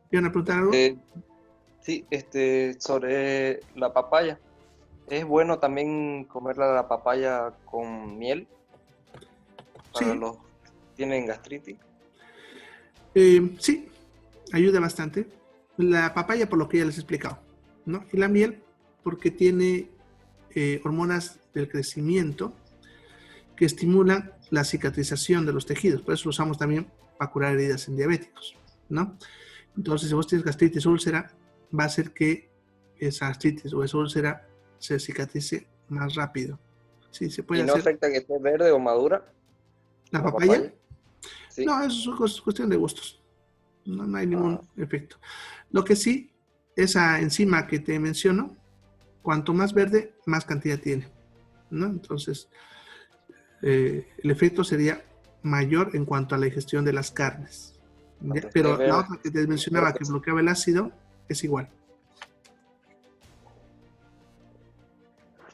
¿Quieren preguntar algo? Sí, sobre la papaya. ¿Es bueno también comer la papaya con miel para Sí. los que tienen gastritis? Sí, ayuda bastante. La papaya, por lo que ya les he explicado, ¿no? Y la miel, porque tiene hormonas del crecimiento que estimulan la cicatrización de los tejidos. Por eso lo usamos también para curar heridas en diabéticos, ¿no? Entonces, si vos tienes gastritis o úlcera, va a hacer que esa gastritis o esa úlcera se cicatrice más rápido. Sí, se puede ¿Y no hacer. afecta que esté verde o madura? ¿La ¿La papaya? papaya? Sí. No, eso es cuestión de gustos. No hay ningún Ah, efecto. Lo que sí, esa enzima que te menciono, cuanto más verde, más cantidad tiene, ¿no? Entonces, el efecto sería mayor en cuanto a la digestión de las carnes. ¿Ya? cuando esté Pero la verde, otra que te mencionaba que bloqueaba el ácido es igual.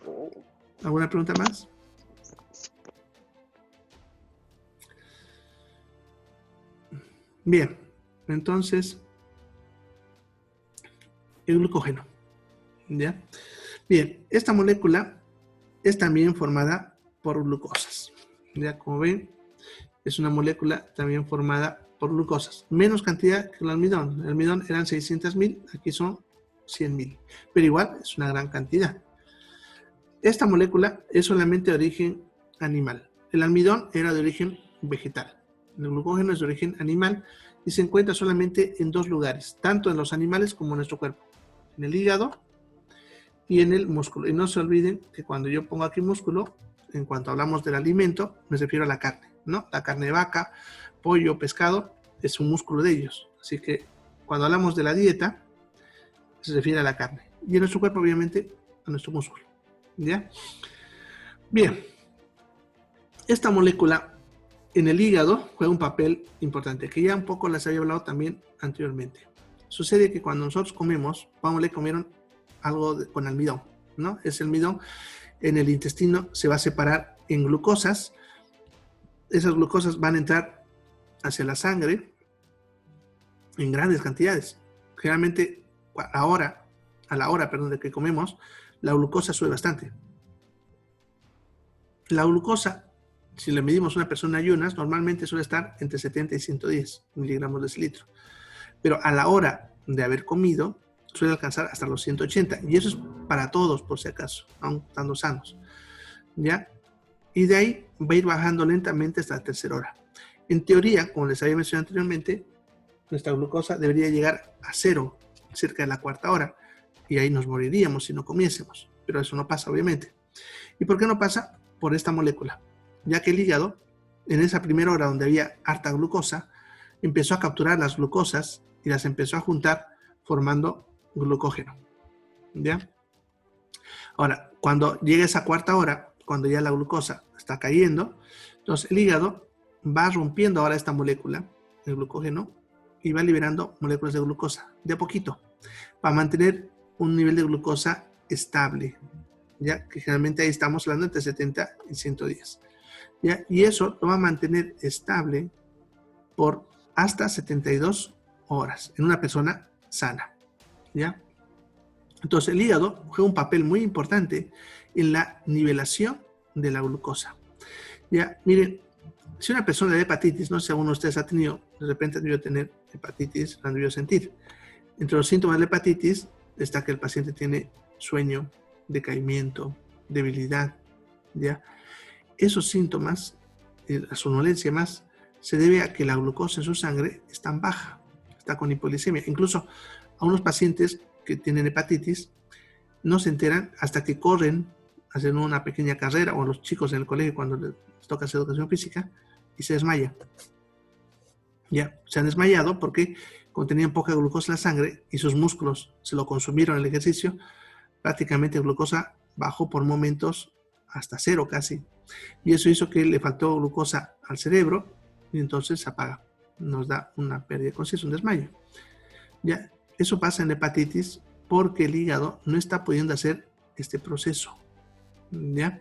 oh, ¿Alguna pregunta más? Bien, entonces, el glucógeno. ¿Ya? Bien, esta molécula es también formada por glucosas. Ya, como ven, es una molécula también formada por glucosas. Menos cantidad que el almidón. El almidón eran 600.000, aquí son 100.000. Pero igual es una gran cantidad. Esta molécula es solamente de origen animal. El almidón era de origen vegetal. El glucógeno es de origen animal y se encuentra solamente en dos lugares, tanto en los animales como en nuestro cuerpo. En el hígado y en el músculo. Y no se olviden que cuando yo pongo aquí músculo, en cuanto hablamos del alimento, me refiero a la carne, ¿no? La carne de vaca, pollo, pescado, es un músculo de ellos. Así que cuando hablamos de la dieta, se refiere a la carne. Y en nuestro cuerpo, obviamente, a nuestro músculo. ¿Ya? Bien. Esta molécula en el hígado juega un papel importante, que ya un poco les había hablado también anteriormente. Sucede que cuando nosotros comemos, le comieron algo con almidón, ¿no? Ese almidón en el intestino se va a separar en glucosas. Esas glucosas van a entrar hacia la sangre en grandes cantidades. Generalmente a la hora de que comemos, la glucosa sube bastante. La glucosa, si le medimos a una persona en ayunas, normalmente suele estar entre 70 y 110 miligramos de litro. Pero a la hora de haber comido, suele alcanzar hasta los 180. Y eso es para todos, por si acaso, aun estando sanos. ¿Ya? Y de ahí va a ir bajando lentamente hasta la tercera hora. En teoría, como les había mencionado anteriormente, nuestra glucosa debería llegar a cero cerca de la cuarta hora. Y ahí nos moriríamos si no comiésemos. Pero eso no pasa, obviamente. ¿Y por qué no pasa? Por esta molécula. Ya que el hígado, en esa primera hora donde había harta glucosa, empezó a capturar las glucosas y las empezó a juntar formando glucógeno. ¿Ya? Ahora, cuando llega esa cuarta hora, cuando ya la glucosa está cayendo, entonces el hígado va rompiendo ahora esta molécula, el glucógeno, y va liberando moléculas de glucosa, de a poquito, para mantener un nivel de glucosa estable, ya que generalmente ahí estamos hablando entre 70 y 110. ¿Ya? Y eso lo va a mantener estable por hasta 72 horas en una persona sana. ¿Ya? Entonces el hígado juega un papel muy importante en la nivelación de la glucosa. Ya, miren, si una persona de hepatitis, no sé si alguno de ustedes ha tenido, de repente ha debido tener hepatitis, la han debido sentir. Entre los síntomas de la hepatitis está que el paciente tiene sueño, decaimiento, debilidad, ¿ya? Esos síntomas, la somnolencia más, se debe a que la glucosa en su sangre está baja, está con hipoglicemia. Incluso a unos pacientes que tienen hepatitis no se enteran hasta que corren, hacen una pequeña carrera, o los chicos en el colegio cuando les toca hacer educación física, y se desmayan. Ya, se han desmayado porque contenían poca glucosa en la sangre y sus músculos se lo consumieron en el ejercicio. Prácticamente la glucosa bajó por momentos hasta cero casi. Y eso hizo que le faltó glucosa al cerebro y entonces se apaga. Nos da una pérdida de conciencia, un desmayo. Ya, eso pasa en hepatitis porque el hígado no está pudiendo hacer este proceso. ¿Ya?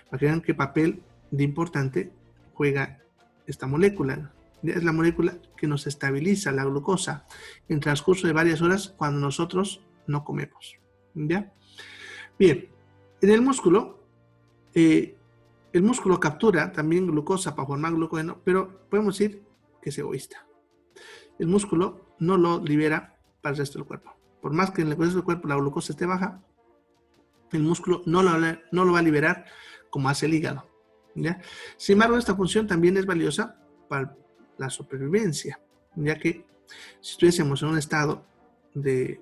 Para que vean qué papel de importante juega esta molécula. ¿Ya? Es la molécula que nos estabiliza la glucosa en transcurso de varias horas cuando nosotros no comemos. ¿Ya? Bien, en el músculo captura también glucosa para formar glucógeno, pero podemos decir que es egoísta. El músculo no lo libera para el resto del cuerpo. Por más que en el resto del cuerpo la glucosa esté baja, el músculo no lo va a liberar como hace el hígado. ¿ya? Sin embargo, esta función también es valiosa para la supervivencia, ya que si estuviésemos en un estado de,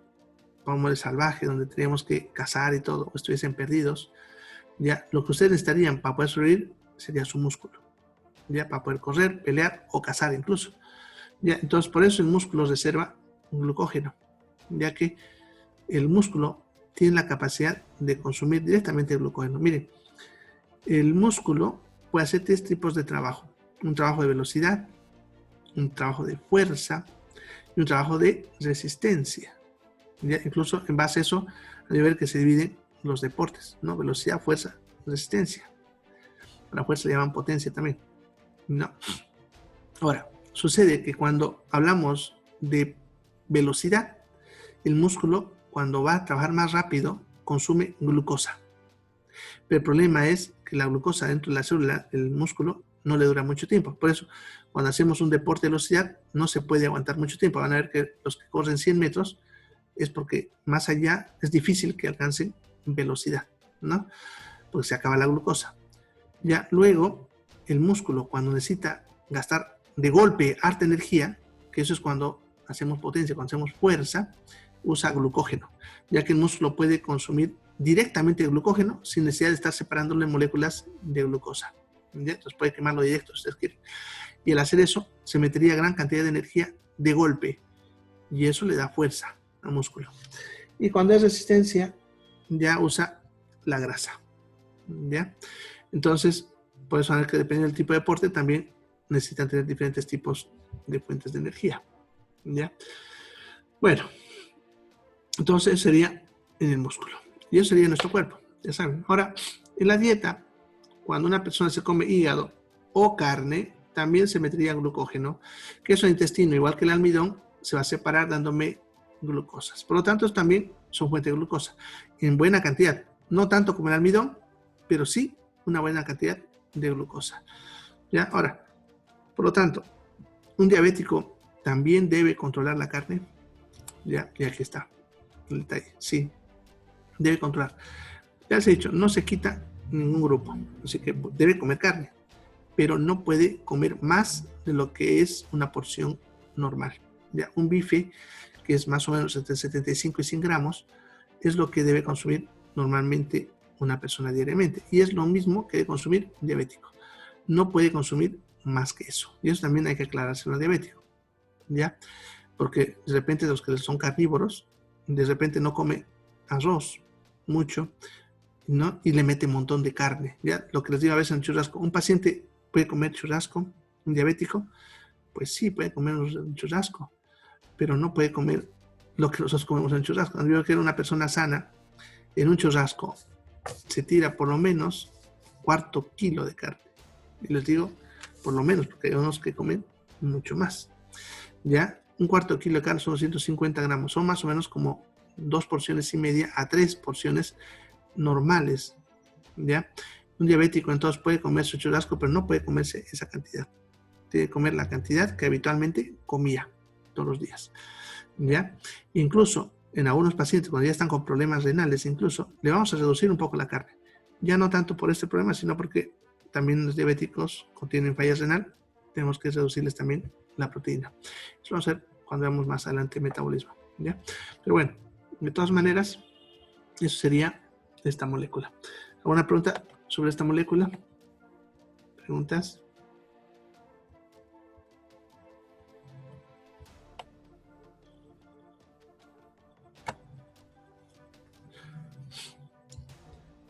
como de salvaje, donde teníamos que cazar y todo, o estuviesen perdidos, ya lo que ustedes necesitarían para poder sobrevivir sería su músculo, ya para poder correr, pelear o cazar incluso. Ya, entonces, por eso el músculo reserva glucógeno, ya que el músculo tiene la capacidad de consumir directamente glucógeno. Miren, el músculo puede hacer tres tipos de trabajo: un trabajo de velocidad, un trabajo de fuerza y un trabajo de resistencia. ¿Ya? Incluso en base a eso, hay que ver que se dividen los deportes, ¿no? Velocidad, fuerza, resistencia. A la fuerza le llaman potencia también, ¿no? Ahora, sucede que cuando hablamos de velocidad, el músculo, cuando va a trabajar más rápido, consume glucosa. Pero el problema es que la glucosa dentro de la célula, el músculo, no le dura mucho tiempo. Por eso, cuando hacemos un deporte de velocidad, no se puede aguantar mucho tiempo. Van a ver que los que corren 100 metros es porque más allá es difícil que alcancen velocidad, ¿no? Porque se acaba la glucosa. Ya luego, el músculo, cuando necesita gastar de golpe harta energía, que eso es cuando hacemos potencia, cuando hacemos fuerza, usa glucógeno, ya que el músculo puede consumir directamente glucógeno sin necesidad de estar separándolo en moléculas de glucosa. ¿Ya? Entonces puede quemarlo directo si ustedes quieren. Y al hacer eso, se metería gran cantidad de energía de golpe, y eso le da fuerza al músculo. Y cuando es resistencia, ya usa la grasa. ¿Ya? Entonces, por eso que depende del tipo de deporte, también necesitan tener diferentes tipos de fuentes de energía. ¿Ya? Bueno, entonces eso sería en el músculo. Y eso sería en nuestro cuerpo, ya saben. Ahora, en la dieta, cuando una persona se come hígado o carne, también se metería glucógeno, que eso en el intestino, igual que el almidón, se va a separar dándome glucosas. Por lo tanto, también son fuente de glucosa, en buena cantidad. No tanto como el almidón, pero sí una buena cantidad de glucosa. ¿Ya? Ahora, por lo tanto, un diabético también debe controlar la carne. Ya, y aquí está el detalle. Sí, debe controlar. Ya les he dicho, no se quita ningún grupo, así que debe comer carne, pero no puede comer más de lo que es una porción normal. Ya, un bife, que es más o menos entre 75 y 100 gramos, es lo que debe consumir normalmente una persona diariamente, y es lo mismo que debe consumir un diabético. No puede consumir más que eso, y eso también hay que aclarárselo al diabético, ¿ya? Porque de repente los que son carnívoros, de repente no come arroz mucho, ¿no? Y le mete un montón de carne, ¿ya? Lo que les digo a veces en churrasco, un paciente puede comer churrasco, un diabético, pues sí, puede comer un churrasco, pero no puede comer lo que nosotros comemos en churrasco. Yo que era una persona sana, en un churrasco se tira por lo menos cuarto kilo de carne. Y les digo, por lo menos, porque hay unos que comen mucho más, ¿ya? Un cuarto kilo de carne son 250 gramos, son más o menos como 2 porciones y media a 3 porciones normales, ¿ya? Un diabético entonces puede comer su churrasco, pero no puede comerse esa cantidad. Tiene que comer la cantidad que habitualmente comía todos los días, ¿ya? Incluso en algunos pacientes, cuando ya están con problemas renales, incluso le vamos a reducir un poco la carne. Ya no tanto por este problema, sino porque también los diabéticos tienen falla renal, tenemos que reducirles también la proteína. Eso vamos a ver cuando veamos más adelante el metabolismo, ¿ya? Pero bueno, de todas maneras, eso sería esta molécula. ¿Alguna pregunta sobre esta molécula? ¿Preguntas?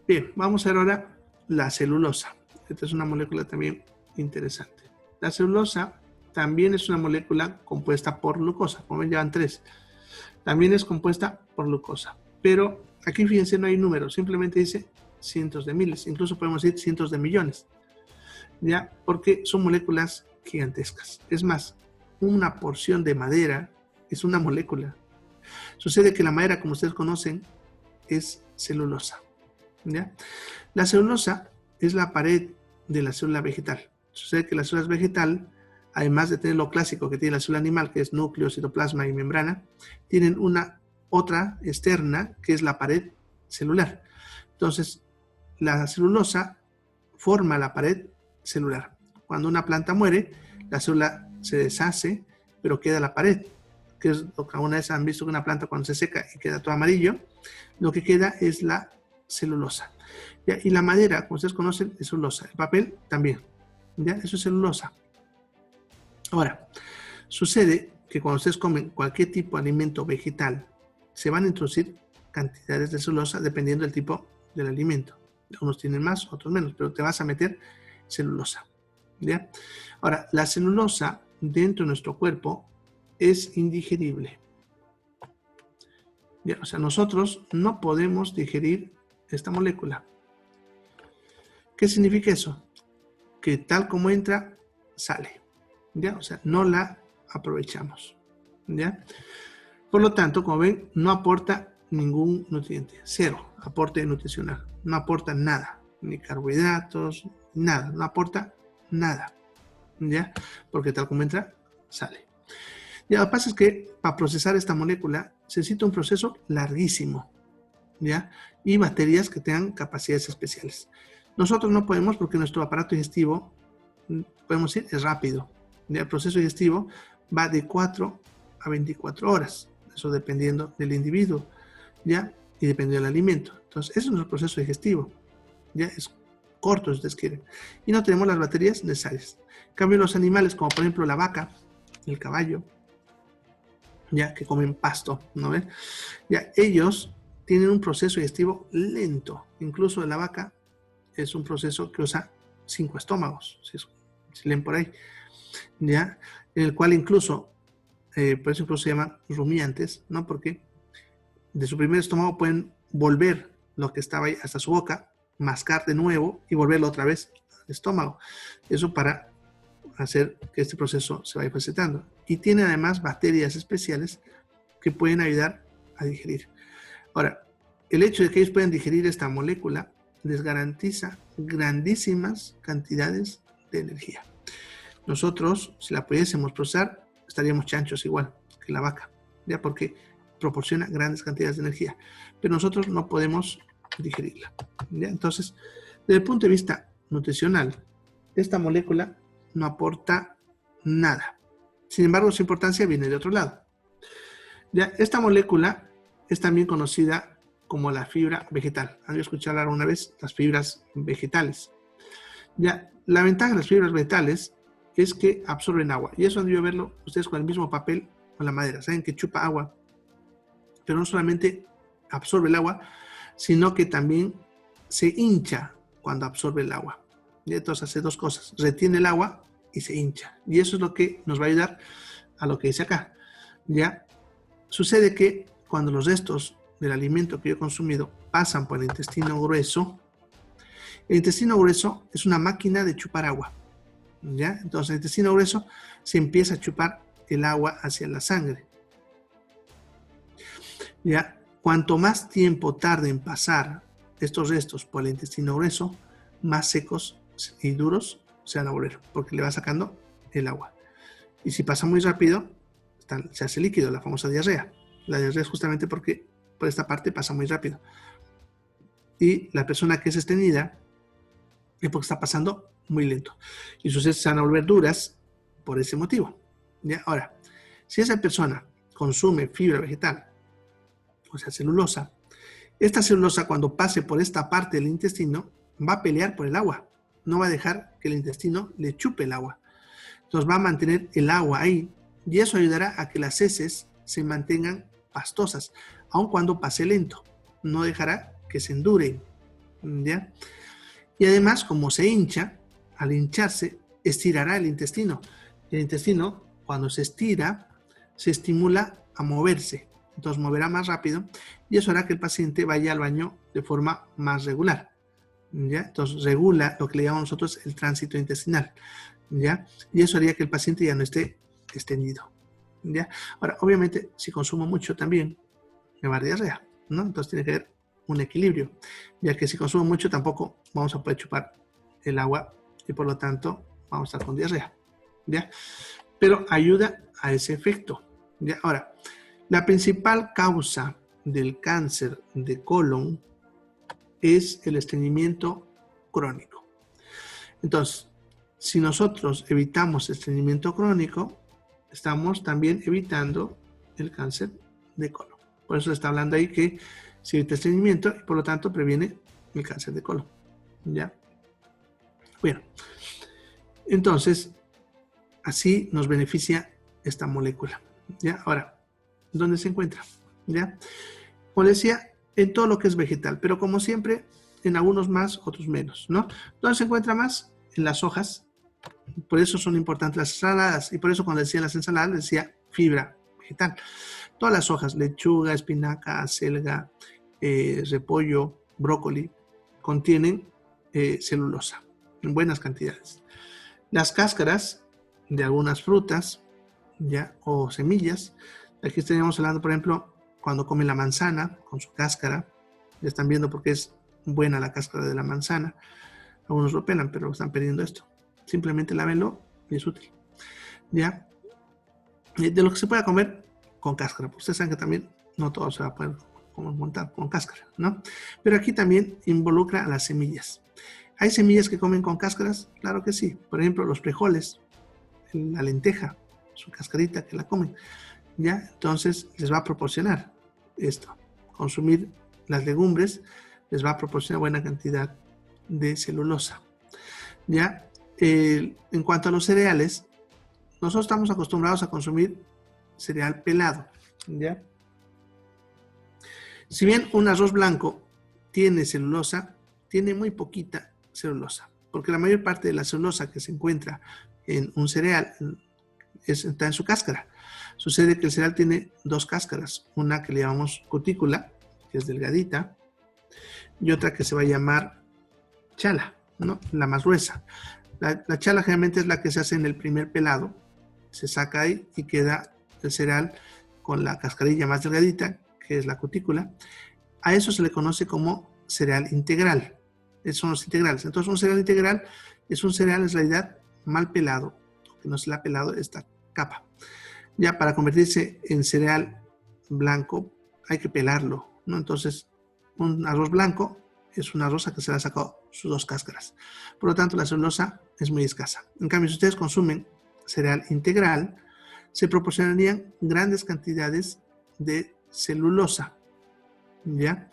Bien, vamos a ver ahora la celulosa. Esta es una molécula también interesante. La celulosa también es una molécula compuesta por glucosa, como ven, llevan 3. También es compuesta por glucosa, pero aquí fíjense, no hay números, simplemente dice cientos de miles, incluso podemos decir cientos de millones, ¿ya? Porque son moléculas gigantescas. Es más, una porción de madera es una molécula. Sucede que la madera, como ustedes conocen, es celulosa, ¿ya? La celulosa es la pared de la célula vegetal. Sucede que la célula vegetal, además de tener lo clásico que tiene la célula animal, que es núcleo, citoplasma y membrana, tienen una otra externa, que es la pared celular. Entonces, la celulosa forma la pared celular. Cuando una planta muere, la célula se deshace, pero queda la pared, que es lo que alguna vez han visto que una planta cuando se seca y queda todo amarillo, lo que queda es la celulosa. ¿Ya? Y la madera, como ustedes conocen, es celulosa. El papel también. ¿Ya? Eso es celulosa. Ahora, sucede que cuando ustedes comen cualquier tipo de alimento vegetal, se van a introducir cantidades de celulosa dependiendo del tipo del alimento. Unos tienen más, otros menos, pero te vas a meter celulosa. ¿Ya? Ahora, la celulosa dentro de nuestro cuerpo es indigerible. ¿Ya? O sea, nosotros no podemos digerir esta molécula. ¿Qué significa eso? Que tal como entra, sale. ¿Ya? O sea, no la aprovechamos. ¿Ya? Por lo tanto, como ven, no aporta ningún nutriente. Cero aporte nutricional. No aporta nada. Ni carbohidratos, nada. No aporta nada. ¿Ya? Porque tal como entra, sale. Ya, lo que pasa es que para procesar esta molécula se necesita un proceso larguísimo. ¿Ya? Y bacterias que tengan capacidades especiales. Nosotros no podemos porque nuestro aparato digestivo, podemos decir, es rápido. ¿Ya? El proceso digestivo va de 4 a 24 horas. Eso dependiendo del individuo, ¿ya? Y dependiendo del alimento. Entonces, ese es nuestro proceso digestivo. ¿Ya? Es corto, si ustedes quieren. Y no tenemos las baterías necesarias. En cambio, los animales, como por ejemplo la vaca, el caballo, ya que comen pasto, ¿no ven? Ya, ellos tienen un proceso digestivo lento. Incluso la vaca es un proceso que usa 5 estómagos, si leen por ahí, ¿ya? En el cual incluso, por eso incluso se llaman rumiantes, ¿no? Porque de su primer estómago pueden volver lo que estaba ahí hasta su boca, mascar de nuevo y volverlo otra vez al estómago. Eso para hacer que este proceso se vaya facilitando. Y tiene además bacterias especiales que pueden ayudar a digerir. Ahora, el hecho de que ellos puedan digerir esta molécula les garantiza grandísimas cantidades de energía. Nosotros, si la pudiésemos procesar, estaríamos chanchos igual que la vaca, ¿ya? Porque proporciona grandes cantidades de energía. Pero nosotros no podemos digerirla, ¿ya? Entonces, desde el punto de vista nutricional, esta molécula no aporta nada. Sin embargo, su importancia viene de otro lado. ¿Ya? Esta molécula es también conocida como la fibra vegetal. ¿Han escuchado hablar una vez? Las fibras vegetales. Ya, la ventaja de las fibras vegetales es que absorben agua. Y eso han debido verlo ustedes con el mismo papel o la madera. Saben que chupa agua. Pero no solamente absorbe el agua, sino que también se hincha cuando absorbe el agua. Y entonces hace dos cosas. Retiene el agua y se hincha. Y eso es lo que nos va a ayudar a lo que dice acá. Ya, sucede que cuando los restos del alimento que yo he consumido pasan por el intestino grueso, el intestino grueso es una máquina de chupar agua. ¿Ya? Entonces el intestino grueso se empieza a chupar el agua hacia la sangre. ¿Ya? Cuanto más tiempo tarde en pasar estos restos por el intestino grueso, más secos y duros se van a volver, porque le va sacando el agua. Y si pasa muy rápido, se hace líquido, la famosa diarrea. La diarrea es justamente porque por esta parte pasa muy rápido. Y la persona que es estreñida es porque está pasando muy lento. Y sus heces se van a volver duras por ese motivo. ¿Ya? Ahora, si esa persona consume fibra vegetal, o sea, celulosa, esta celulosa cuando pase por esta parte del intestino va a pelear por el agua. No va a dejar que el intestino le chupe el agua. Entonces va a mantener el agua ahí y eso ayudará a que las heces se mantengan pastosas, aun cuando pase lento. No dejará que se enduren. ¿Ya? Y además, como se hincha, al hincharse, estirará el intestino. El intestino, cuando se estira, se estimula a moverse. Entonces moverá más rápido y eso hará que el paciente vaya al baño de forma más regular. ¿Ya? Entonces regula lo que le llamamos nosotros el tránsito intestinal. ¿Ya? Y eso haría que el paciente ya no esté estreñido. ¿Ya? Ahora, obviamente, si consumo mucho también, me va a dar diarrea, ¿no? Entonces tiene que haber un equilibrio, ya que si consumo mucho tampoco vamos a poder chupar el agua y por lo tanto vamos a estar con diarrea, ¿ya? Pero ayuda a ese efecto, ¿ya? Ahora, la principal causa del cáncer de colon es el estreñimiento crónico. Entonces, si nosotros evitamos estreñimiento crónico, estamos también evitando el cáncer de colon. Por eso está hablando ahí que se evita estreñimiento y por lo tanto previene el cáncer de colon. ¿Ya? Bueno, entonces, así nos beneficia esta molécula. ¿Ya? Ahora, ¿dónde se encuentra? ¿Ya? Como decía, en todo lo que es vegetal, pero como siempre, en algunos más, otros menos, ¿no? ¿Dónde se encuentra más? En las hojas. Por eso son importantes las ensaladas, y por eso cuando decía las ensaladas, decía fibra vegetal. Todas las hojas, lechuga, espinaca, acelga, repollo, brócoli, contienen celulosa en buenas cantidades. Las cáscaras de algunas frutas, ¿ya? O semillas. Aquí estaríamos hablando, por ejemplo, cuando comen la manzana con su cáscara. Ya están viendo por qué es buena la cáscara de la manzana. Algunos lo pelan, pero están perdiendo esto. Simplemente lávenlo y es útil. ¿Ya? De lo que se pueda comer con cáscara. Ustedes saben que también no todo se va a poder montar con cáscara, ¿no? Pero aquí también involucra a las semillas. ¿Hay semillas que comen con cáscaras? Claro que sí. Por ejemplo, los frijoles, la lenteja, su cascarita que la comen. ¿Ya? Entonces les va a proporcionar esto. Consumir las legumbres les va a proporcionar buena cantidad de celulosa. ¿Ya? En cuanto a los cereales, nosotros estamos acostumbrados a consumir cereal pelado. ¿Ya? Si bien un arroz blanco tiene celulosa, tiene muy poquita celulosa, porque la mayor parte de la celulosa que se encuentra en un cereal está en su cáscara. Sucede que el cereal tiene dos cáscaras, una que le llamamos cutícula, que es delgadita, y otra que se va a llamar chala, ¿no? La más gruesa. La chala generalmente es la que se hace en el primer pelado, se saca ahí y queda el cereal con la cascarilla más delgadita, que es la cutícula. A eso se le conoce como cereal integral. Esos son los integrales. Entonces, un cereal integral es un cereal en realidad mal pelado, que no se le ha pelado esta capa. Ya para convertirse en cereal blanco hay que pelarlo, ¿no? Entonces, un arroz blanco es un arroz a que se le ha sacado sus dos cáscaras. Por lo tanto, la celulosa es muy escasa. En cambio, si ustedes consumen cereal integral, se proporcionarían grandes cantidades de celulosa, ¿ya?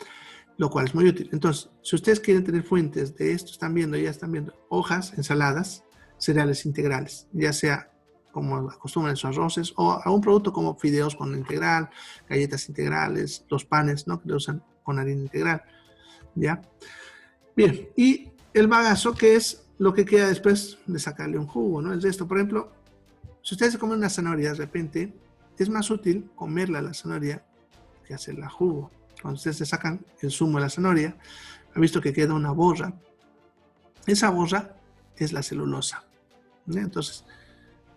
Lo cual es muy útil. Entonces, si ustedes quieren tener fuentes de esto, ya están viendo hojas, ensaladas, cereales integrales, ya sea como acostumbran en sus arroces, o algún producto como fideos con integral, galletas integrales, los panes, ¿no? Que lo usan con harina integral, ¿ya? Bien, y el bagazo, que es lo que queda después de sacarle un jugo, ¿no? Es esto, por ejemplo, si ustedes se comen una zanahoria de repente, es más útil comerla la zanahoria que hacerla jugo. Cuando ustedes se sacan el zumo de la zanahoria, han visto que queda una borra. Esa borra es la celulosa, ¿no? Entonces,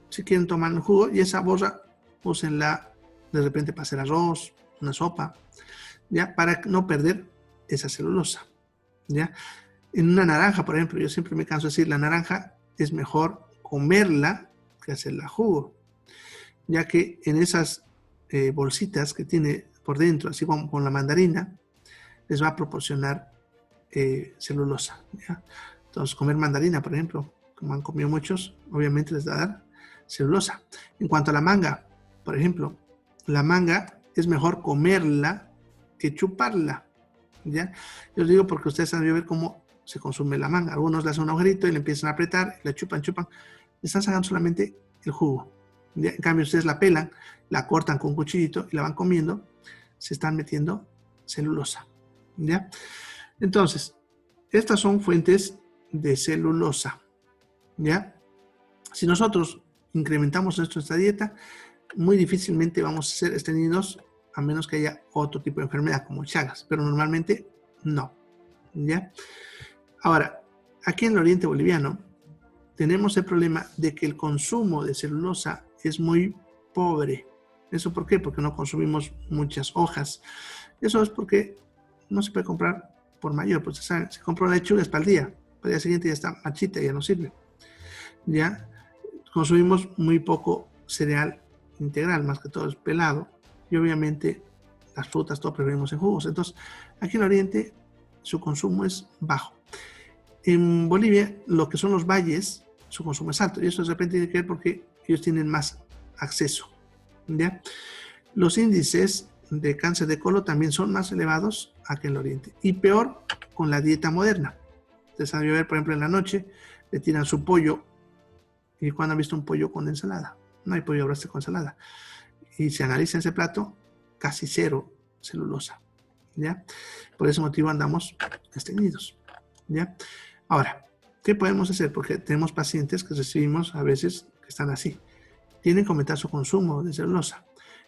si quieren tomar el jugo y esa borra, úsenla de repente para hacer arroz, una sopa, ¿ya? Para no perder esa celulosa, ¿ya? En una naranja, por ejemplo, yo siempre me canso de decir, la naranja es mejor comerla que hacerla jugo, ya que en esas bolsitas que tiene por dentro, así como con la mandarina, les va a proporcionar celulosa, ¿ya? Entonces, comer mandarina, por ejemplo, como han comido muchos, obviamente les va a dar celulosa. En cuanto a la manga, por ejemplo, la manga es mejor comerla que chuparla, ¿ya? Yo os digo porque ustedes han de ver cómo se consume la manga. Algunos le hacen un agujerito y le empiezan a apretar, la chupan, le están sacando solamente el jugo, ¿ya? En cambio, ustedes la pelan, la cortan con un cuchillito y la van comiendo, se están metiendo celulosa, ¿ya? Entonces, estas son fuentes de celulosa, ¿ya? Si nosotros incrementamos nuestra dieta, muy difícilmente vamos a ser estreñidos a menos que haya otro tipo de enfermedad como Chagas, pero normalmente no, ¿ya? Ahora, aquí en el oriente boliviano tenemos el problema de que el consumo de celulosa es muy pobre. ¿Eso por qué? Porque no consumimos muchas hojas. Eso es porque no se puede comprar por mayor, pues saben, se compra una lechuga es para el día siguiente ya está marchita, ya no sirve. Ya consumimos muy poco cereal integral, más que todo es pelado, y obviamente las frutas todo preferimos en jugos. Entonces, aquí en el oriente su consumo es bajo. En Bolivia, lo que son los valles, su consumo es alto. Y eso de repente tiene que ver porque ellos tienen más acceso. ¿Ya? Los índices de cáncer de colon también son más elevados aquí en el Oriente. Y peor con la dieta moderna. Ustedes saben ver, por ejemplo, en la noche le tiran su pollo. ¿Y cuando han visto un pollo con ensalada? No hay pollo braste con ensalada. Y si analizan ese plato, casi cero celulosa. ¿Ya? Por ese motivo andamos estreñidos. ¿Ya? Ahora, ¿qué podemos hacer? Porque tenemos pacientes que recibimos a veces que están así. Tienen que aumentar su consumo de celulosa.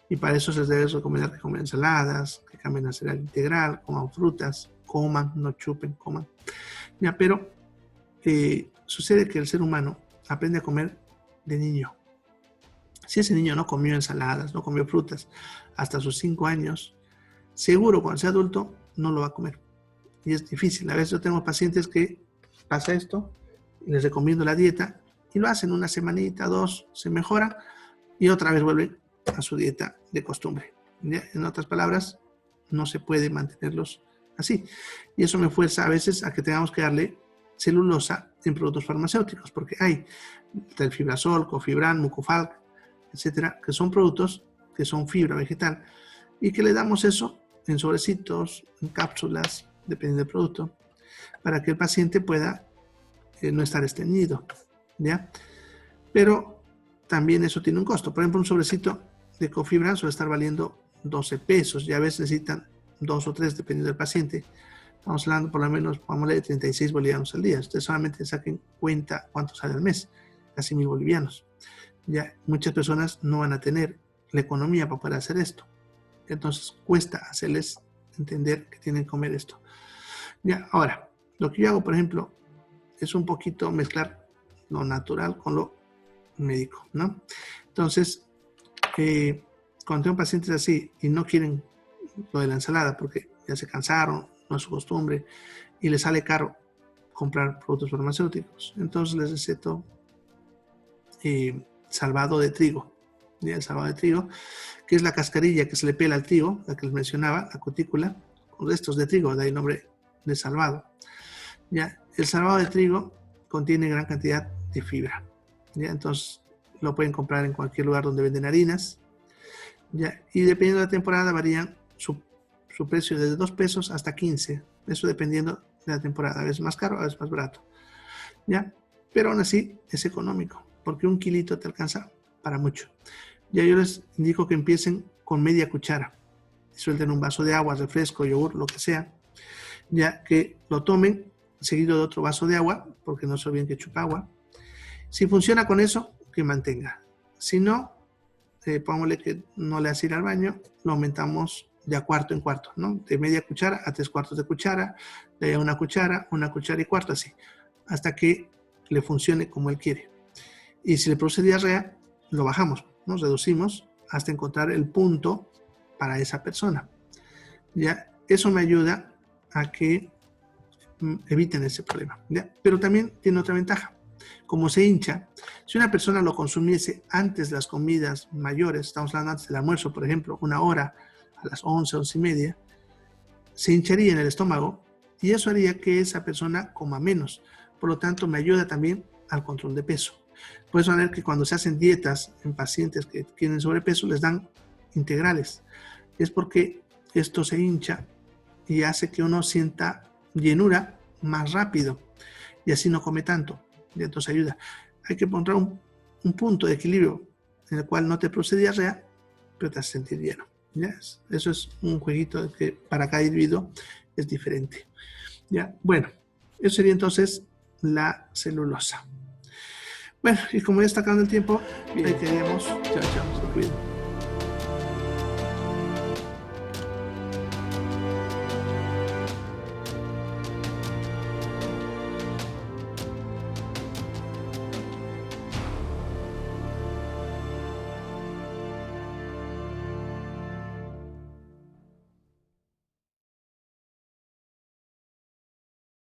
Y para eso se les debe recomendar que coman ensaladas, que cambien a cereal integral, coman frutas, coman, no chupen, coman. ¿Ya? Pero sucede que el ser humano aprende a comer de niño. Si ese niño no comió ensaladas, no comió frutas hasta sus 5 años, seguro cuando sea adulto no lo va a comer. Y es difícil. A veces yo tengo pacientes que pasa esto, y les recomiendo la dieta, y lo hacen una semanita, 2, se mejora, y otra vez vuelven a su dieta de costumbre. ¿Ya? En otras palabras, no se puede mantenerlos así. Y eso me fuerza a veces a que tengamos que darle celulosa en productos farmacéuticos, porque hay el Fibrasol, Cofibran, Mucofalc, etcétera, que son productos que son fibra vegetal y que le damos eso en sobrecitos, en cápsulas, dependiendo del producto, para que el paciente pueda no estar estreñido, ¿ya? Pero también eso tiene un costo. Por ejemplo, un sobrecito de Cofibran suele estar valiendo 12 pesos y a veces necesitan 2 o 3 dependiendo del paciente. Estamos hablando por lo menos, pongámosle, de 36 bolivianos al día. Ustedes solamente saquen cuenta cuánto sale al mes, casi 1.000 bolivianos. Ya muchas personas no van a tener la economía para poder hacer esto. Entonces cuesta hacerles entender que tienen que comer esto. Ya, ahora, lo que yo hago, por ejemplo, es un poquito mezclar lo natural con lo médico, ¿no? Entonces, cuando tengo pacientes así y no quieren lo de la ensalada porque ya se cansaron, no es su costumbre, y les sale caro comprar productos farmacéuticos, entonces les receto salvado de trigo. ¿Ya? El salvado de trigo, que es la cascarilla que se le pela al trigo, la que les mencionaba, la cutícula, con restos de trigo, de ahí el nombre de salvado. ¿Ya? El salvado de trigo contiene gran cantidad de fibra. ¿Ya? Entonces lo pueden comprar en cualquier lugar donde venden harinas. ¿Ya? Y dependiendo de la temporada varían su precio desde 2 pesos hasta 15. Eso dependiendo de la temporada. A veces más caro, a veces más barato. ¿Ya? Pero aún así es económico, porque 1 kilito te alcanza para mucho. Ya yo les indico que empiecen con media cuchara. Suelten un vaso de agua, refresco, yogur, lo que sea. Ya que lo tomen seguido de otro vaso de agua, porque no se olviden que chupa agua. Si funciona con eso, que mantenga. Si no, pongámosle que no le hace ir al baño, lo aumentamos de a cuarto en cuarto, ¿no? De media cuchara a 3/4 de cuchara, de una cuchara y cuarto, así, hasta que le funcione como él quiere. Y si le produce diarrea, lo bajamos, nos reducimos hasta encontrar el punto para esa persona. ¿Ya? Eso me ayuda a que eviten ese problema. ¿Ya? Pero también tiene otra ventaja. Como se hincha, si una persona lo consumiese antes de las comidas mayores, estamos hablando antes del almuerzo, por ejemplo, 1 hora, a las 11, 11:30, se hincharía en el estómago y eso haría que esa persona coma menos. Por lo tanto, me ayuda también al control de peso. Por eso, ver que cuando se hacen dietas en pacientes que tienen sobrepeso, les dan integrales. Es porque esto se hincha y hace que uno sienta llenura más rápido y así no come tanto. Y entonces ayuda. Hay que encontrar un punto de equilibrio en el cual no te produce diarrea, pero te hace sentir lleno. ¿Ya? Eso es un jueguito que para cada individuo es diferente. ¿Ya? Bueno, eso sería entonces la celulosa. Bueno, y como ya está acabando el tiempo, ahí queríamos. Chao, chao, se cuiden.